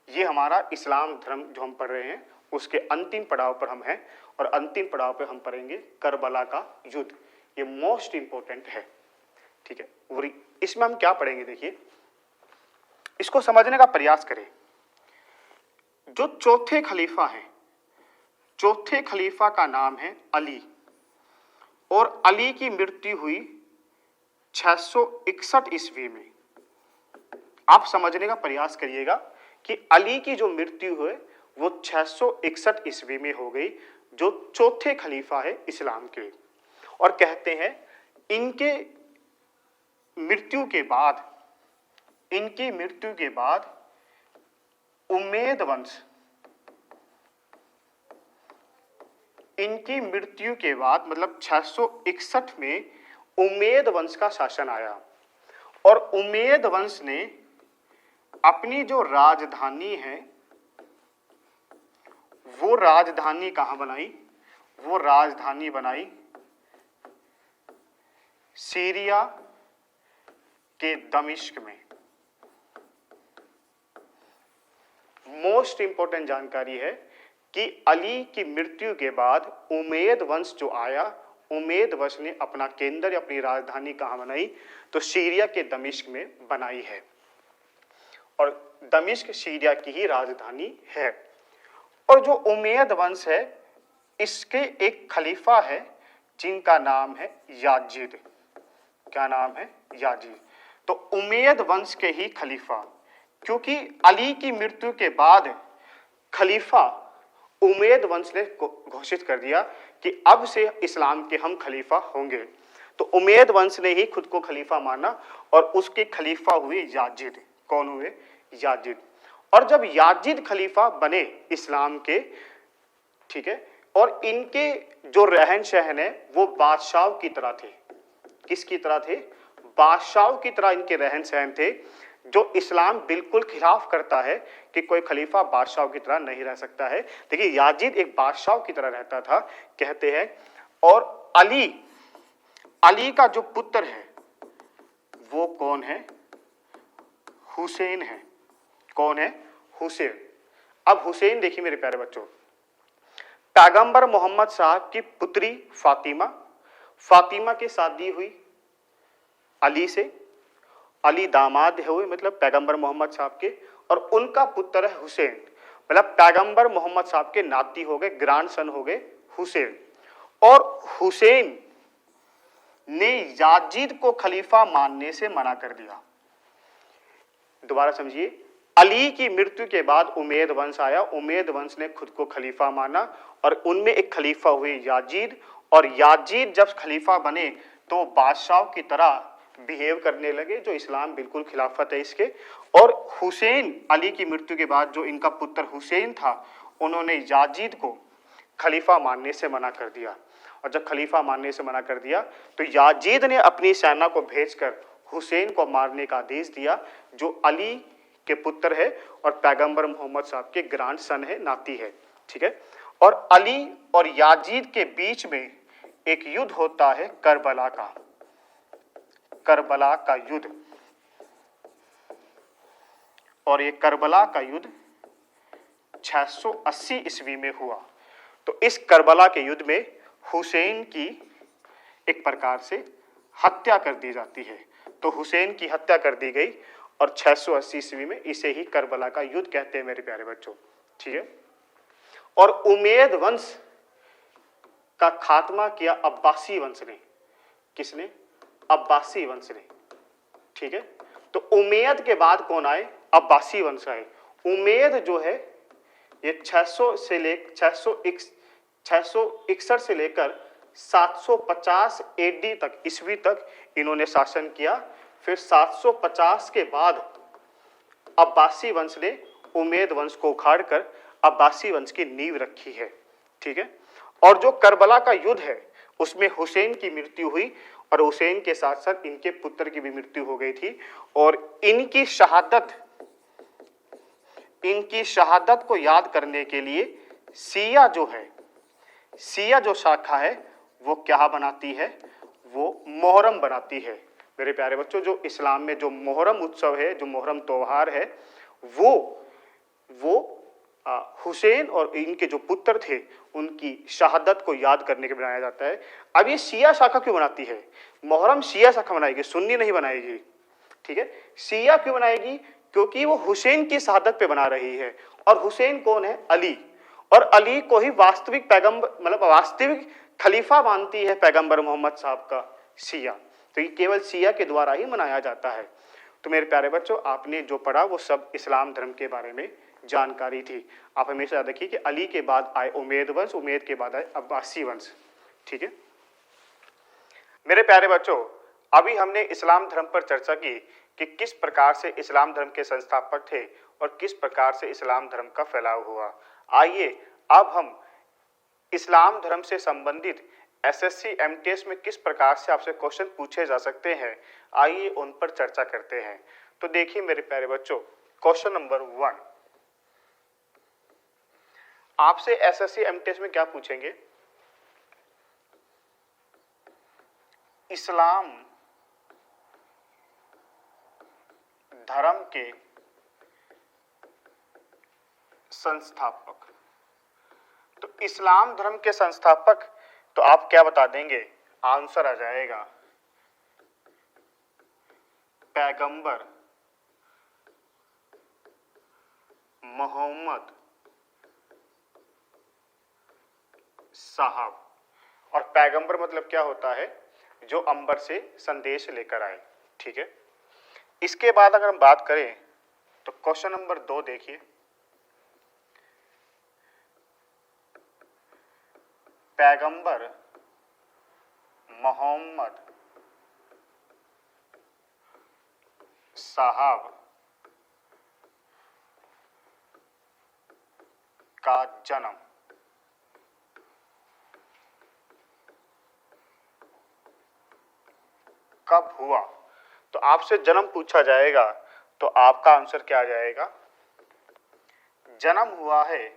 ये हमारा इस्लाम धर्म जो हम पढ़ रहे हैं उसके अंतिम पड़ाव पर हम हैं, और अंतिम पड़ाव पर हम पढ़ेंगे करबला का युद्ध। ये मोस्ट इंपॉर्टेंट है। ठीक है। और इसमें हम क्या पढ़ेंगे, देखिए इसको समझने का प्रयास करें। जो चौथे खलीफा हैं, चौथे खलीफा का नाम है अली, और अली की मृत्यु हुई 661 ईस्वी में। आप समझने का प्रयास करिएगा कि अली की जो मृत्यु हुई वो 661 ईस्वी में हो गई, जो चौथे खलीफा है इस्लाम के। और कहते हैं इनके मृत्यु के बाद, इनकी मृत्यु के बाद उम्मैद वंश, इनकी मृत्यु के बाद मतलब 661 में उम्मैद वंश का शासन आया, और उम्मैद वंश ने अपनी जो राजधानी है वो राजधानी कहां बनाई, वो राजधानी बनाई सीरिया के दमिश्क में। मोस्ट इंपॉर्टेंट जानकारी है कि अली की मृत्यु के बाद उम्मैद वंश जो आया, उम्मैद वंश ने अपना केंद्र या अपनी राजधानी कहां बनाई, तो सीरिया के दमिश्क में बनाई है, और दमिश्क सीरिया की ही राजधानी है। और जो उम्मैद वंश है इसके एक खलीफा है जिनका नाम है याजीद। क्या नाम है? याजीद। तो उम्मैद वंश के ही खलीफा, क्योंकि अली की मृत्यु के बाद खलीफा उम्मैद वंश ने घोषित कर दिया कि अब से इस्लाम के हम खलीफा होंगे, तो उम्मैद वंश ने ही खुद को खलीफा माना और उसके खलीफा हुए याजीद। कौन हुए? याजीद। और जब याजीद खलीफा बने इस्लाम के, ठीक है, और इनके जो रहन सहन है वो बादशाह की तरह थे। किसकी तरह थे? बादशाह की तरह इनके रहन सहन थे, जो इस्लाम बिल्कुल खिलाफ करता है कि कोई खलीफा बादशाह की तरह नहीं रह सकता है। देखिए याजीद एक बादशाह की तरह रहता था, कहते हैं। और अली का जो पुत्र है वो कौन है? हुसैन है। कौन है? हुसैन। अब हुसैन देखिए मेरे प्यारे बच्चों, पैगंबर मोहम्मद साहब की पुत्री फातिमा, फातिमा की शादी हुई अली से, अली दामाद हुए मतलब पैगंबर मोहम्मद साहब के, और उनका पुत्र है हुसैन, मतलब पैगंबर मोहम्मद साहब के नाती हो गए, ग्रैंड सन हो गए हुसैन। और हुसैन ने याजीद को खलीफा मानने से मना कर दिया। दोबारा समझिए, अली की मृत्यु के बाद उम्मैद वंश आया, उम्मैद वंश ने खुद को खलीफा माना और उनमें एक खलीफा हुए याजीद, और याजीद जब खलीफा बने तो बादशाह की तरह बिहेव करने लगे, जो इस्लाम बिल्कुल खिलाफत है इसके। और हुसैन, अली की मृत्यु के बाद जो इनका पुत्र हुसैन था, उन्होंने याजीद को खलीफा मानने से मना कर दिया। और जब खलीफा मानने से मना कर दिया तो याजीद ने अपनी सेना को भेजकर हुसैन को मारने का आदेश दिया, जो अली के पुत्र है और पैगंबर मोहम्मद साहब के ग्रैंड सन है, नाती है, ठीक है। और अली और याजीद के बीच में एक युद्ध होता है करबला का, करबला का युद्ध। और ये करबला का युद्ध 680 ईस्वी में हुआ। तो इस करबला के युद्ध में हुसैन की एक प्रकार से हत्या कर दी जाती है। तो हुसैन की हत्या कर दी गई और 680 ईस्वी में इसे ही करबला का युद्ध कहते हैं मेरे प्यारे बच्चों, ठीक है। और उम्मैद वंश का खात्मा किया अब्बासी वंश ने। किसने? अब्बासी वंश ने, ठीक है। तो उम्मैद के बाद कौन आए? अब्बासी वंश आए। उम्मैद जो है ये 661 से लेकर 750 एडी तक, ईस्वी तक इन्होंने शासन किया। फिर 750 के बाद अब्बासी वंश ने उम्मैद वंश को उखाड़कर अब्बासी वंश की नींव रखी है, ठीक है। और जो करबला का युद्ध है उसमें हुसैन की मृत्यु हुई और हुसैन के साथ साथ इनके पुत्र की भी मृत्यु हो गई थी। और इनकी शहादत को याद करने के लिए शिया जो है, शिया जो शाखा है वो क्या बनाती है? वो मोहर्रम बनाती है। मेरे प्यारे बच्चों, जो इस्लाम में जो मोहर्रम उत्सव है, जो मोहर्रम त्योहार है, वो हुसैन और इनके जो पुत्र थे उनकी शहादत को याद करने के लिए बनाया जाता है। अब ये शिया शाखा क्यों बनाती है? मुहर्रम शिया शाखा बनाएगी, सुन्नी नहीं बनाएगी, ठीक है। शिया क्यों बनाएगी? क्योंकि वो हुसैन की शहादत पे बना रही है। और हुसैन कौन है? अली। और अली को ही वास्तविक पैगंबर मतलब वास्तविक खलीफा मानती है पैगंबर मोहम्मद साहब का शिया। तो ये केवल शिया के द्वारा ही मनाया जाता है। तो मेरे प्यारे बच्चों, आपने जो पढ़ा वो सब इस्लाम धर्म के बारे में जानकारी थी। आप हमेशा याद रखिए कि अली के बाद आए उमैद वंश, उमैद के बाद आए अब्बासी वंश, ठीक है। मेरे प्यारे बच्चों, अभी हमने इस्लाम धर्म पर चर्चा की कि किस प्रकार से इस्लाम धर्म के संस्थापक थे और किस प्रकार से इस्लाम धर्म का फैलाव हुआ। आइए अब हम इस्लाम धर्म से संबंधित एसएससी एमटीएस में किस प्रकार से आपसे क्वेश्चन पूछे जा सकते हैं, आइए उन पर चर्चा करते हैं। तो देखिए मेरे प्यारे बच्चों, क्वेश्चन नंबर 1 आपसे एसएससी एमटीएस में क्या पूछेंगे? इस्लाम धर्म के संस्थापक। तो इस्लाम धर्म के संस्थापक तो आप क्या बता देंगे? आंसर आ जाएगा पैगंबर मोहम्मद साहब। और पैगंबर मतलब क्या होता है? जो अंबर से संदेश लेकर आए, ठीक है। इसके बाद अगर हम बात करें तो क्वेश्चन नंबर 2 देखिए, पैगंबर मोहम्मद साहब का जन्म कब हुआ? तो आपसे जन्म पूछा जाएगा तो आपका आंसर क्या आ जाएगा? जन्म हुआ है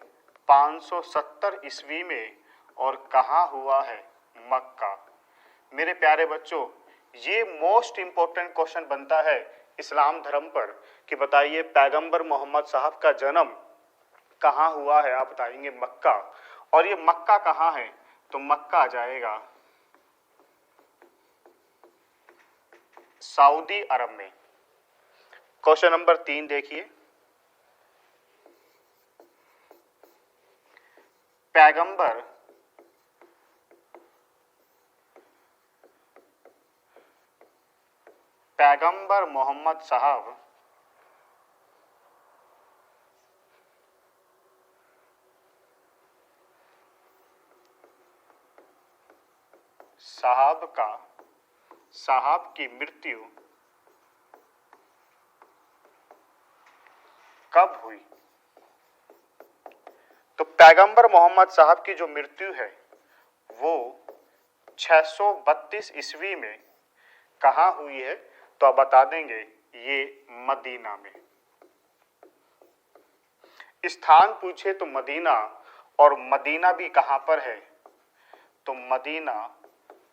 570 ईस्वी में और कहाँ हुआ है? मक्का। मेरे प्यारे बच्चों, ये मोस्ट इंपॉर्टेंट क्वेश्चन बनता है इस्लाम धर्म पर कि बताइए पैगंबर मोहम्मद साहब का जन्म कहाँ हुआ है? आप बताएंगे मक्का। और ये मक्का कहाँ है? तो मक्का आ जाएगा सऊदी अरब में। क्वेश्चन नंबर 3 देखिए, पैगंबर मोहम्मद साहब की मृत्यु कब हुई? तो पैगंबर मोहम्मद साहब की जो मृत्यु है वो 632 ईस्वी में कहाँ हुई है? तो आप बता देंगे ये मदीना में। स्थान पूछे तो मदीना, और मदीना भी कहाँ पर है? तो मदीना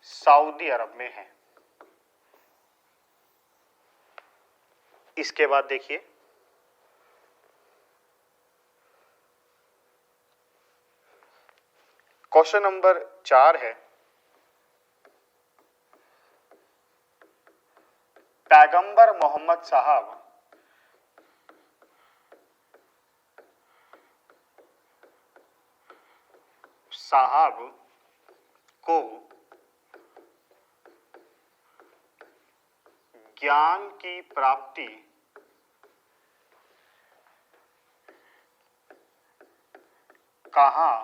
सऊदी अरब में है। इसके बाद देखिए, क्वेश्चन नंबर 4 है, पैगंबर मोहम्मद साहब को ज्ञान की प्राप्ति कहाँ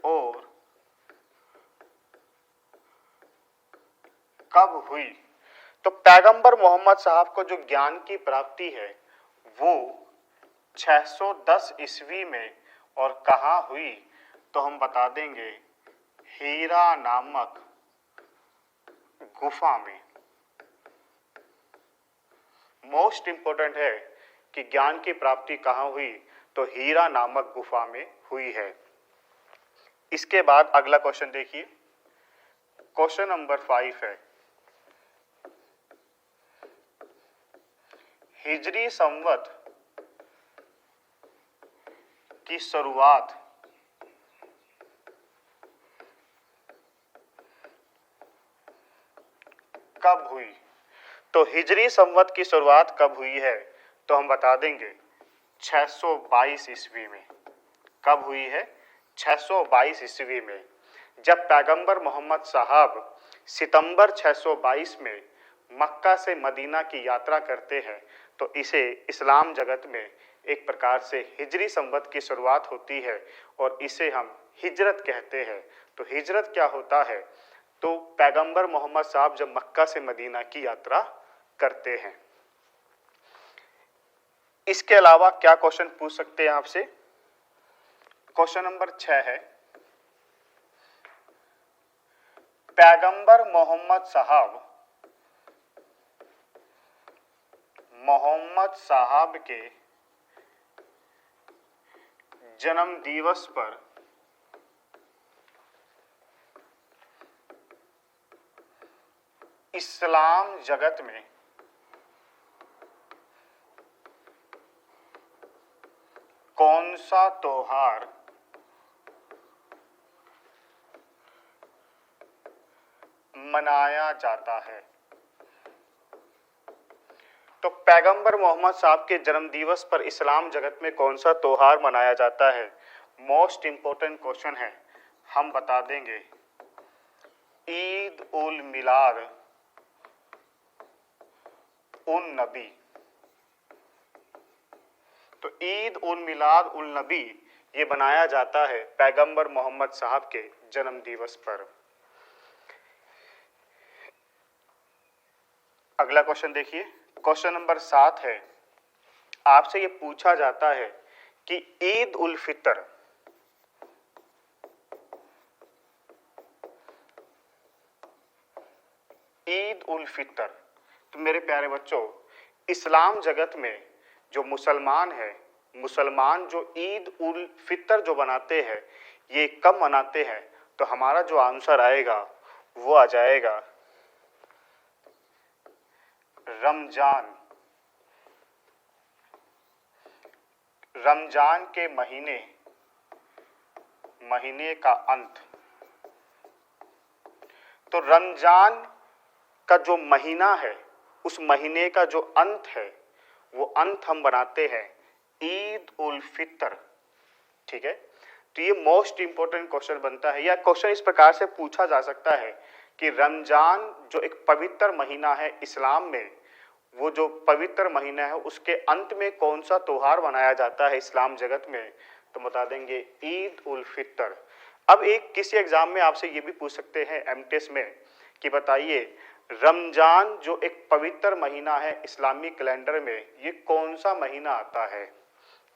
और कब हुई? तो पैगंबर मोहम्मद साहब को जो ज्ञान की प्राप्ति है वो 610 ईस्वी में और कहाँ हुई? तो हम बता देंगे हीरा नामक गुफा में। मोस्ट इंपोर्टेंट है कि ज्ञान की प्राप्ति कहाँ हुई? तो हीरा नामक गुफा में हुई है। इसके बाद अगला क्वेश्चन देखिए, क्वेश्चन नंबर 5 है, हिजरी संवत की शुरुआत कब हुई? तो हिजरी संवत की शुरुआत कब हुई है? तो हम बता देंगे 622 ईस्वी में। कब हुई है? 622 ईस्वी में, जब पैगंबर मोहम्मद साहब सितंबर 622 में मक्का से मदीना की यात्रा करते हैं, तो इसे इस्लाम जगत में एक प्रकार से हिजरी संवत की शुरुआत होती है और इसे हम हिजरत कहते हैं। तो हिजरत क्या होता है? तो पैगंबर मोहम्मद साहब जब मक्का से मदीना की यात्रा करते हैं। इसके अलावा क्या क्वेश्चन पूछ सकते हैं आपसे? क्वेश्चन नंबर 6 है, पैगंबर मोहम्मद साहब के जन्म दिवस पर इस्लाम जगत में कौन सा त्योहार मनाया जाता है? तो पैगंबर मोहम्मद साहब के जन्म दिवस पर इस्लाम जगत में कौन सा त्योहार मनाया जाता है? मोस्ट इंपॉर्टेंट क्वेश्चन है। हम बता देंगे ईद उल मिलाद उन नबी। तो ईद उल मिलाद उल नबी ये बनाया जाता है पैगंबर मोहम्मद साहब के जन्म दिवस पर। अगला क्वेश्चन देखिए, क्वेश्चन नंबर 7 है, आपसे ये पूछा जाता है कि ईद उल फितर तो मेरे प्यारे बच्चों, इस्लाम जगत में जो मुसलमान जो ईद उल फितर जो बनाते हैं, ये कब मनाते हैं? तो हमारा जो आंसर आएगा वो आ जाएगा रमजान के महीने का अंत। तो रमजान का जो महीना है, उस महीने का जो अंत है, वो अंत हम बनाते हैं ईद उल फितर। ठीक है, तो ये मोस्ट इंपॉर्टेंट क्वेश्चन बनता है, या क्वेश्चन इस प्रकार से पूछा जा सकता है कि रमजान जो एक पवित्र महीना है इस्लाम में, वो जो पवित्र महीना है उसके अंत में कौन सा त्योहार मनाया जाता है इस्लाम जगत में? तो बता देंगे ईद उल फितर। अब एक किसी एग्जाम में आपसे ये भी पूछ सकते हैं एमटेस में कि बताइए रमजान जो एक पवित्र महीना है इस्लामी कैलेंडर में, ये कौन सा महीना आता है?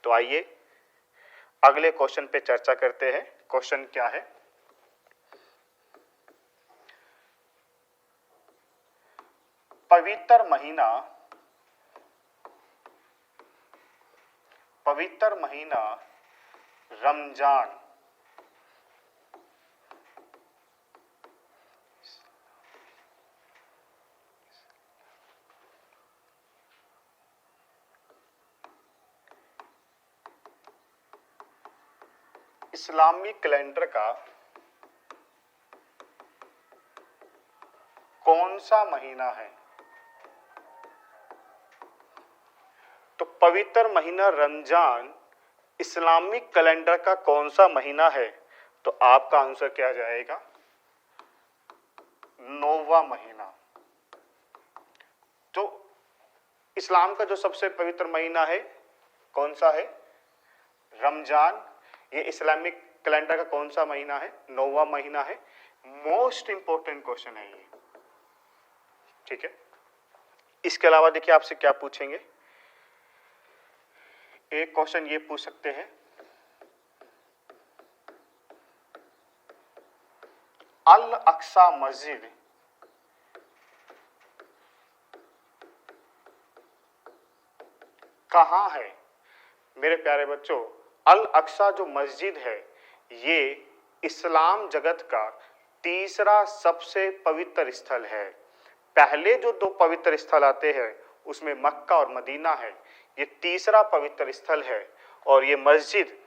तो आइए अगले क्वेश्चन पे चर्चा करते हैं। क्वेश्चन क्या है? पवित्र महीना रमजान इस्लामी कैलेंडर का कौन सा महीना है? तो पवित्र महीना रमजान इस्लामिक कैलेंडर का कौन सा महीना है? तो आपका आंसर क्या जाएगा? 9वां महीना। तो इस्लाम का जो सबसे पवित्र महीना है कौन सा है? रमजान। ये इस्लामिक कैलेंडर का कौन सा महीना है? 9वां महीना है। मोस्ट इंपॉर्टेंट क्वेश्चन है ये। ठीक है, इसके अलावा देखिए आपसे क्या पूछेंगे। एक क्वेश्चन ये पूछ सकते हैं, अल अक्सा मस्जिद कहाँ है? मेरे प्यारे बच्चों, अल अक्सा जो मस्जिद है ये इस्लाम जगत का तीसरा सबसे पवित्र स्थल है। पहले जो 2 पवित्र स्थल आते हैं उसमें मक्का और मदीना है, ये तीसरा पवित्र स्थल है। और ये मस्जिद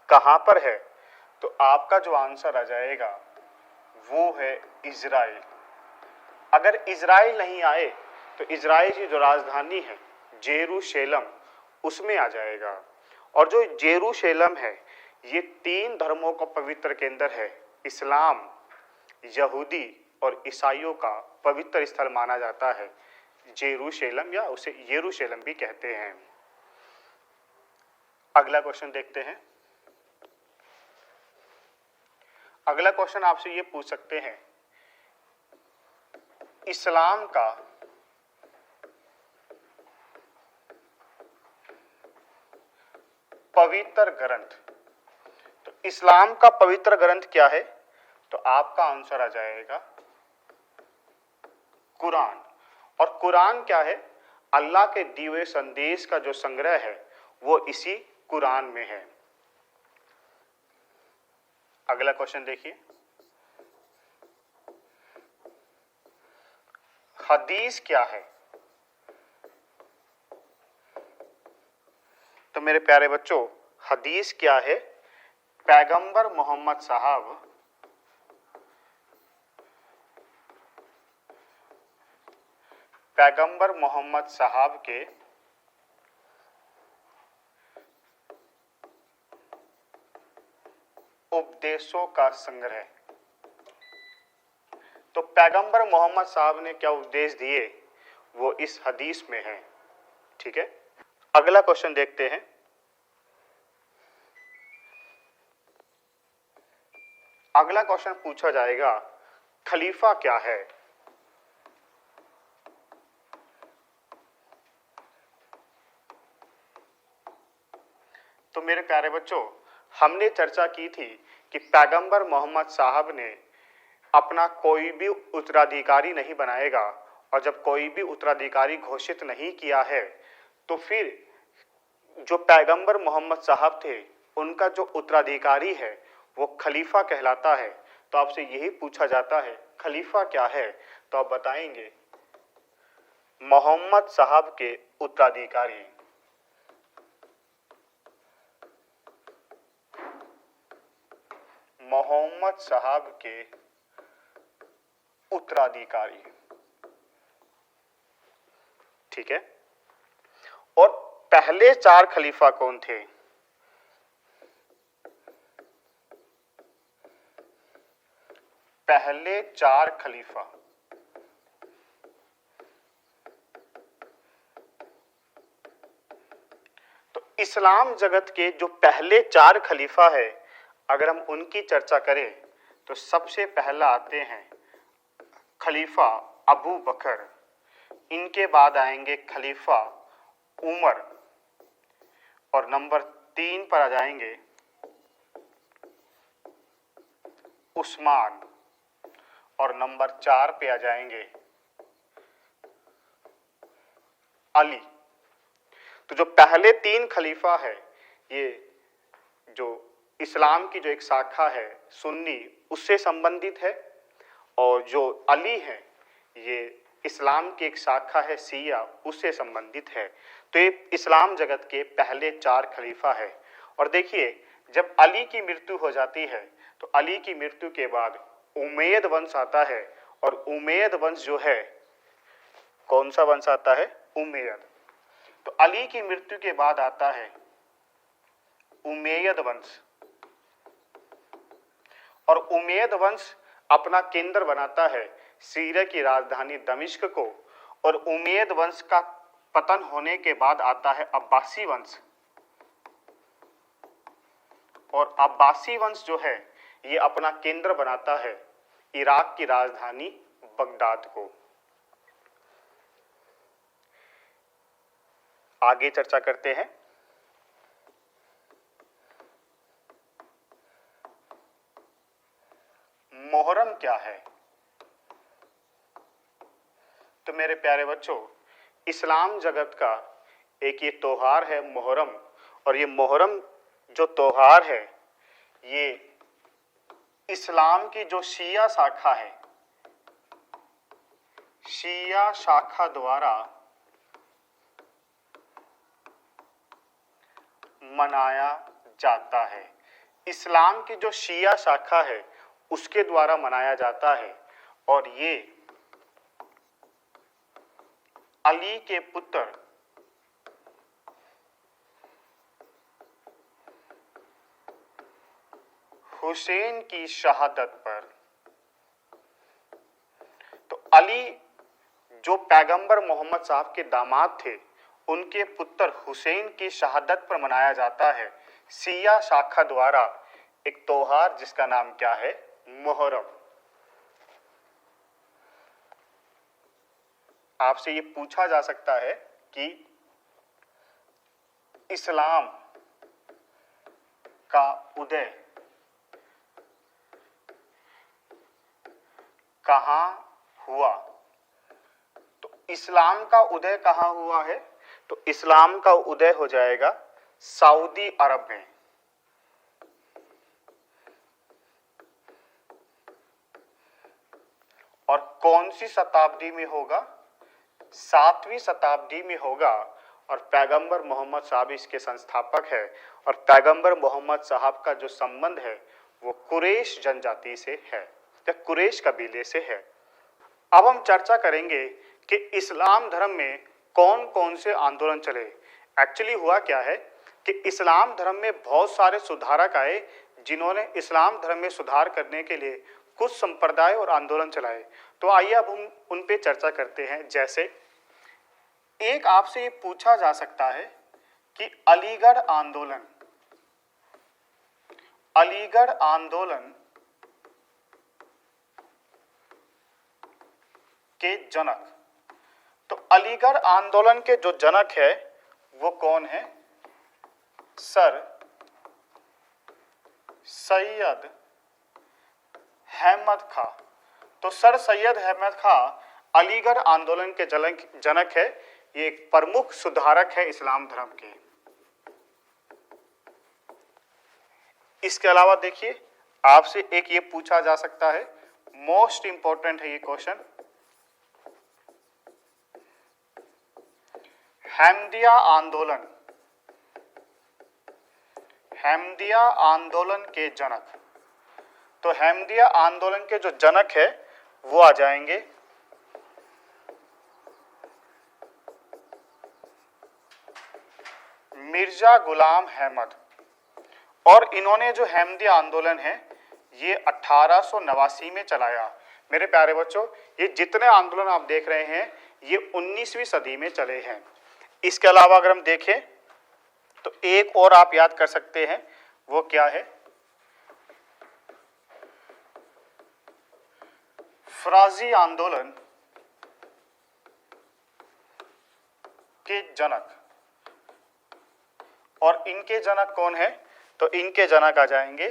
कहां पर है? तो आपका जो आंसर आ जाएगा वो है इजराइल। अगर इजराइल नहीं आए तो इजराइल की जो राजधानी है जेरूशलेम, उसमें आ जाएगा। और जो जेरूशलेम है ये 3 धर्मों का पवित्र केंद्र है। इस्लाम, यहूदी और ईसाइयों का पवित्र स्थल माना जाता है जेरूशलेम, या उसे यरूशलेम भी कहते हैं। अगला क्वेश्चन देखते हैं। अगला क्वेश्चन आपसे ये पूछ सकते हैं, इस्लाम का पवित्र ग्रंथ, तो इस्लाम का पवित्र ग्रंथ क्या है? तो आपका आंसर आ जाएगा कुरान। और कुरान क्या है? अल्लाह के दिए हुए संदेश का जो संग्रह है वो इसी कुरान में है। अगला क्वेश्चन देखिए, हदीस क्या है? तो मेरे प्यारे बच्चों, हदीस क्या है? पैगंबर मोहम्मद साहब के उपदेशों का संग्रह। तो पैगंबर मोहम्मद साहब ने क्या उपदेश दिए वो इस हदीस में है। ठीक है, अगला क्वेश्चन देखते हैं। अगला क्वेश्चन पूछा जाएगा, खलीफा क्या है? तो मेरे प्यारे बच्चों, हमने चर्चा की थी कि पैगंबर मोहम्मद साहब ने अपना कोई भी उत्तराधिकारी नहीं बनाएगा, और जब कोई भी उत्तराधिकारी घोषित नहीं किया है तो फिर जो पैगंबर मोहम्मद साहब थे उनका जो उत्तराधिकारी है वो खलीफा कहलाता है। तो आपसे यही पूछा जाता है खलीफा क्या है, तो आप बताएंगे मोहम्मद साहब के उत्तराधिकारी। मोहम्मद साहब के उत्तराधिकारी। ठीक है, और पहले 4 खलीफा कौन थे? पहले 4 खलीफा, तो इस्लाम जगत के जो पहले 4 खलीफा है, अगर हम उनकी चर्चा करें तो सबसे पहला आते हैं खलीफा अबू बकर, इनके बाद आएंगे खलीफा उमर, और नंबर 3 पर आ जाएंगे उस्मान, और नंबर 4 पे आ जाएंगे अली। तो जो पहले 3 खलीफा है ये जो इस्लाम की जो एक शाखा है सुन्नी उससे संबंधित है, और जो अली है ये इस्लाम की एक शाखा है शिया उससे संबंधित है। तो ये इस्लाम जगत के पहले 4 खलीफा है। और देखिए, जब अली की मृत्यु हो जाती है तो अली की मृत्यु के बाद उमैयद वंश आता है, और उमैयद वंश जो है, कौन सा वंश आता है? उमैयद। तो अली की मृत्यु के बाद आता है उमैयद वंश, और उमैयद वंश अपना केंद्र बनाता है सीरिया की राजधानी दमिश्क को, और उमैयद वंश का पतन होने के बाद आता है अब्बासी वंश, और अब्बासी वंश जो है ये अपना केंद्र बनाता है इराक की राजधानी बगदाद को। आगे चर्चा करते हैं। मोहर्रम क्या है? तो मेरे प्यारे बच्चों, इस्लाम जगत का एक ये त्योहार है मोहर्रम, और ये मोहर्रम जो त्योहार है ये इस्लाम की जो शिया शाखा है, शिया शाखा द्वारा मनाया जाता है। इस्लाम की जो शिया शाखा है उसके द्वारा मनाया जाता है और ये अली के पुत्र हुसैन की शहादत पर, तो अली जो पैगंबर मोहम्मद साहब के दामाद थे उनके पुत्र हुसैन की शहादत पर मनाया जाता है शिया शाखा द्वारा एक त्योहार जिसका नाम क्या है, मुहर्रम। आपसे ये पूछा जा सकता है कि इस्लाम का उदय कहां हुआ? तो इस्लाम का उदय कहां हुआ है? तो इस्लाम का उदय हो जाएगा सऊदी अरब में। और कौन सी शताब्दी में होगा? 7वीं शताब्दी में होगा। और पैगंबर मोहम्मद साहब इसके संस्थापक है और पैगंबर मोहम्मद साहब का जो संबंध है वो कुरैश जनजाति से है या कुरैश कबीले से है। अब हम चर्चा करेंगे कि इस्लाम धर्म में कौन कौन से आंदोलन चले। एक्चुअली हुआ क्या है कि इस्लाम धर्म में बहुत सारे सुधारक आए जिन्होंने इस्लाम धर्म में सुधार करने के लिए कुछ संप्रदाय और आंदोलन चलाए। तो आइए अब हम उन पे चर्चा करते हैं। जैसे एक आपसे ये पूछा जा सकता है कि अलीगढ़ आंदोलन के जनक, तो अलीगढ़ आंदोलन के जो जनक है वो कौन है? सर सैयद अहमद खां। तो सर सैयद अहमद खां अलीगढ़ आंदोलन के जनक है। ये एक प्रमुख सुधारक है इस्लाम धर्म के। इसके अलावा देखिए आपसे एक ये पूछा जा सकता है, मोस्ट इंपॉर्टेंट है ये क्वेश्चन, अहमदिया आंदोलन के जनक। तो अहमदिया आंदोलन के जो जनक है वो आ जाएंगे मिर्जा गुलाम अहमद। और इन्होंने जो अहमदिया आंदोलन है ये 1889 में चलाया। मेरे प्यारे बच्चों, ये जितने आंदोलन आप देख रहे हैं ये 19वीं सदी में चले हैं। इसके अलावा अगर हम देखें तो एक और आप याद कर सकते हैं, वो क्या है? फराजी आंदोलन के जनक। और इनके जनक कौन है? तो इनके जनक आ जाएंगे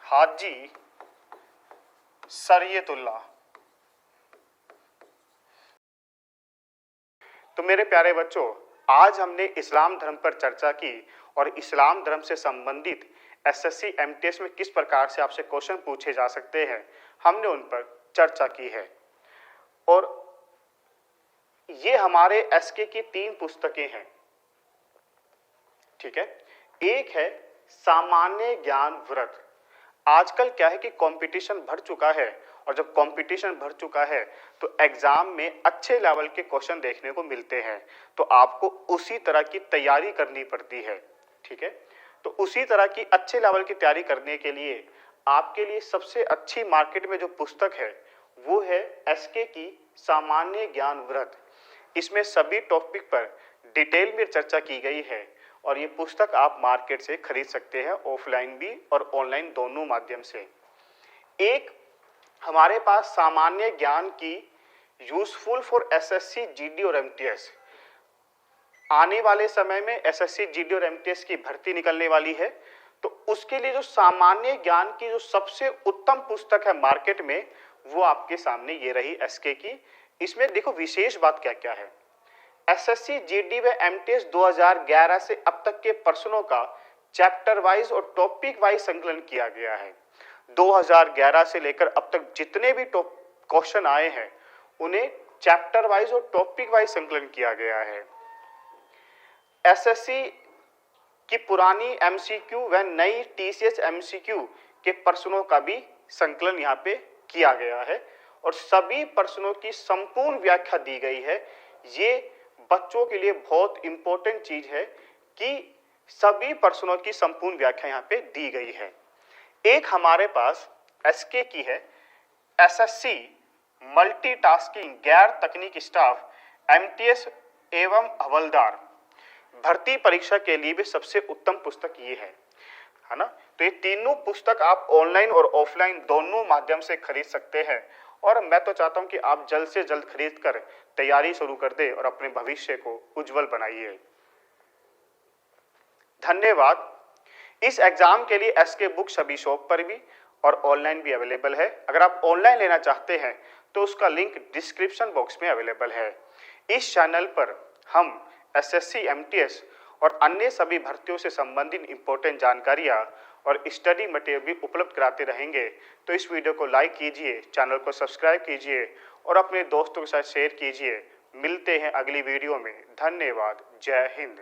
हाजी शरीयतुल्लाह। तो मेरे प्यारे बच्चों, आज हमने इस्लाम धर्म पर चर्चा की और इस्लाम धर्म से संबंधित एसएससी एमटीएस में किस प्रकार से आपसे क्वेश्चन पूछे जा सकते हैं हमने उन पर चर्चा की है। और ये हमारे एसके की 3 पुस्तकें हैं, ठीक है। एक है सामान्य ज्ञान व्रत। आजकल क्या है कि कंपटीशन बढ़ चुका है और जब कंपटीशन बढ़ चुका है तो एग्जाम में अच्छे लेवल के क्वेश्चन देखने को मिलते हैं, तो आपको उसी तरह की तैयारी करनी पड़ती है, ठीक है। तो उसी तरह की अच्छे लेवल की तैयारी करने के लिए आपके लिए सबसे अच्छी मार्केट में जो पुस्तक है वो है एसके की सामान्य ज्ञान व्रत। इसमें सभी टॉपिक पर डिटेल में चर्चा की गई है और ये पुस्तक आप मार्केट से खरीद सकते हैं, ऑफलाइन भी और ऑनलाइन दोनों माध्यम से। एक हमारे पास सामान्य ज्ञान की यूजफुल फॉर एसएससी जीडी और एमटीएस। आने वाले समय में एसएससी जीडी और एमटीएस की भर्ती निकलने वाली है, तो उसके लिए जो सामान्य ज्ञान की जो सबसे उत्तम पुस्तक है मार्केट में वो आपके सामने ये रही एसके की। इसमें देखो विशेष बात क्या क्या है। एसएससी जीडी व एमटीएस 2011 से अब तक के प्रश्नों का चैप्टर वाइज और टॉपिक वाइज संकलन किया गया है। 2011 से लेकर अब तक जितने भी क्वेश्चन आए हैं उन्हें चैप्टर वाइज और टॉपिक वाइज संकलन किया गया है। एसएससी कि पुरानी एमसीक्यू व नई टीसीएस एमसीक्यू के प्रश्नों का भी संकलन यहाँ पे किया गया है और सभी प्रश्नों की संपूर्ण व्याख्या दी गई है। ये बच्चों के लिए बहुत इंपॉर्टेंट चीज है कि सभी प्रश्नों की संपूर्ण व्याख्या यहाँ पे दी गई है। एक हमारे पास एसके की है, एसएससी मल्टीटास्किंग गैर तकनीक स्टाफ एमटीएस एवं हवलदार भर्ती परीक्षा के लिए भी सबसे उत्तम पुस्तक ये है ना। तो ये तीनों पुस्तक आप ऑनलाइन और ऑफलाइन दोनों माध्यम से खरीद सकते हैं और मैं तो चाहता हूं कि आप जल्द से जल्द खरीद कर तैयारी शुरू कर दें और अपने भविष्य को उज्जवल बनाइए। धन्यवाद। इस एग्जाम के लिए एसके बुक सभी शॉप पर भी और ऑनलाइन भी अवेलेबल है। अगर आप ऑनलाइन लेना चाहते हैं तो उसका लिंक डिस्क्रिप्शन बॉक्स में अवेलेबल है। इस चैनल पर हम एसएससी, एमटीएस और अन्य सभी भर्तियों से संबंधित इंपॉर्टेंट जानकारियां और स्टडी मटेरियल भी उपलब्ध कराते रहेंगे। तो इस वीडियो को लाइक कीजिए, चैनल को सब्सक्राइब कीजिए और अपने दोस्तों के साथ शेयर कीजिए। मिलते हैं अगली वीडियो में। धन्यवाद। जय हिंद।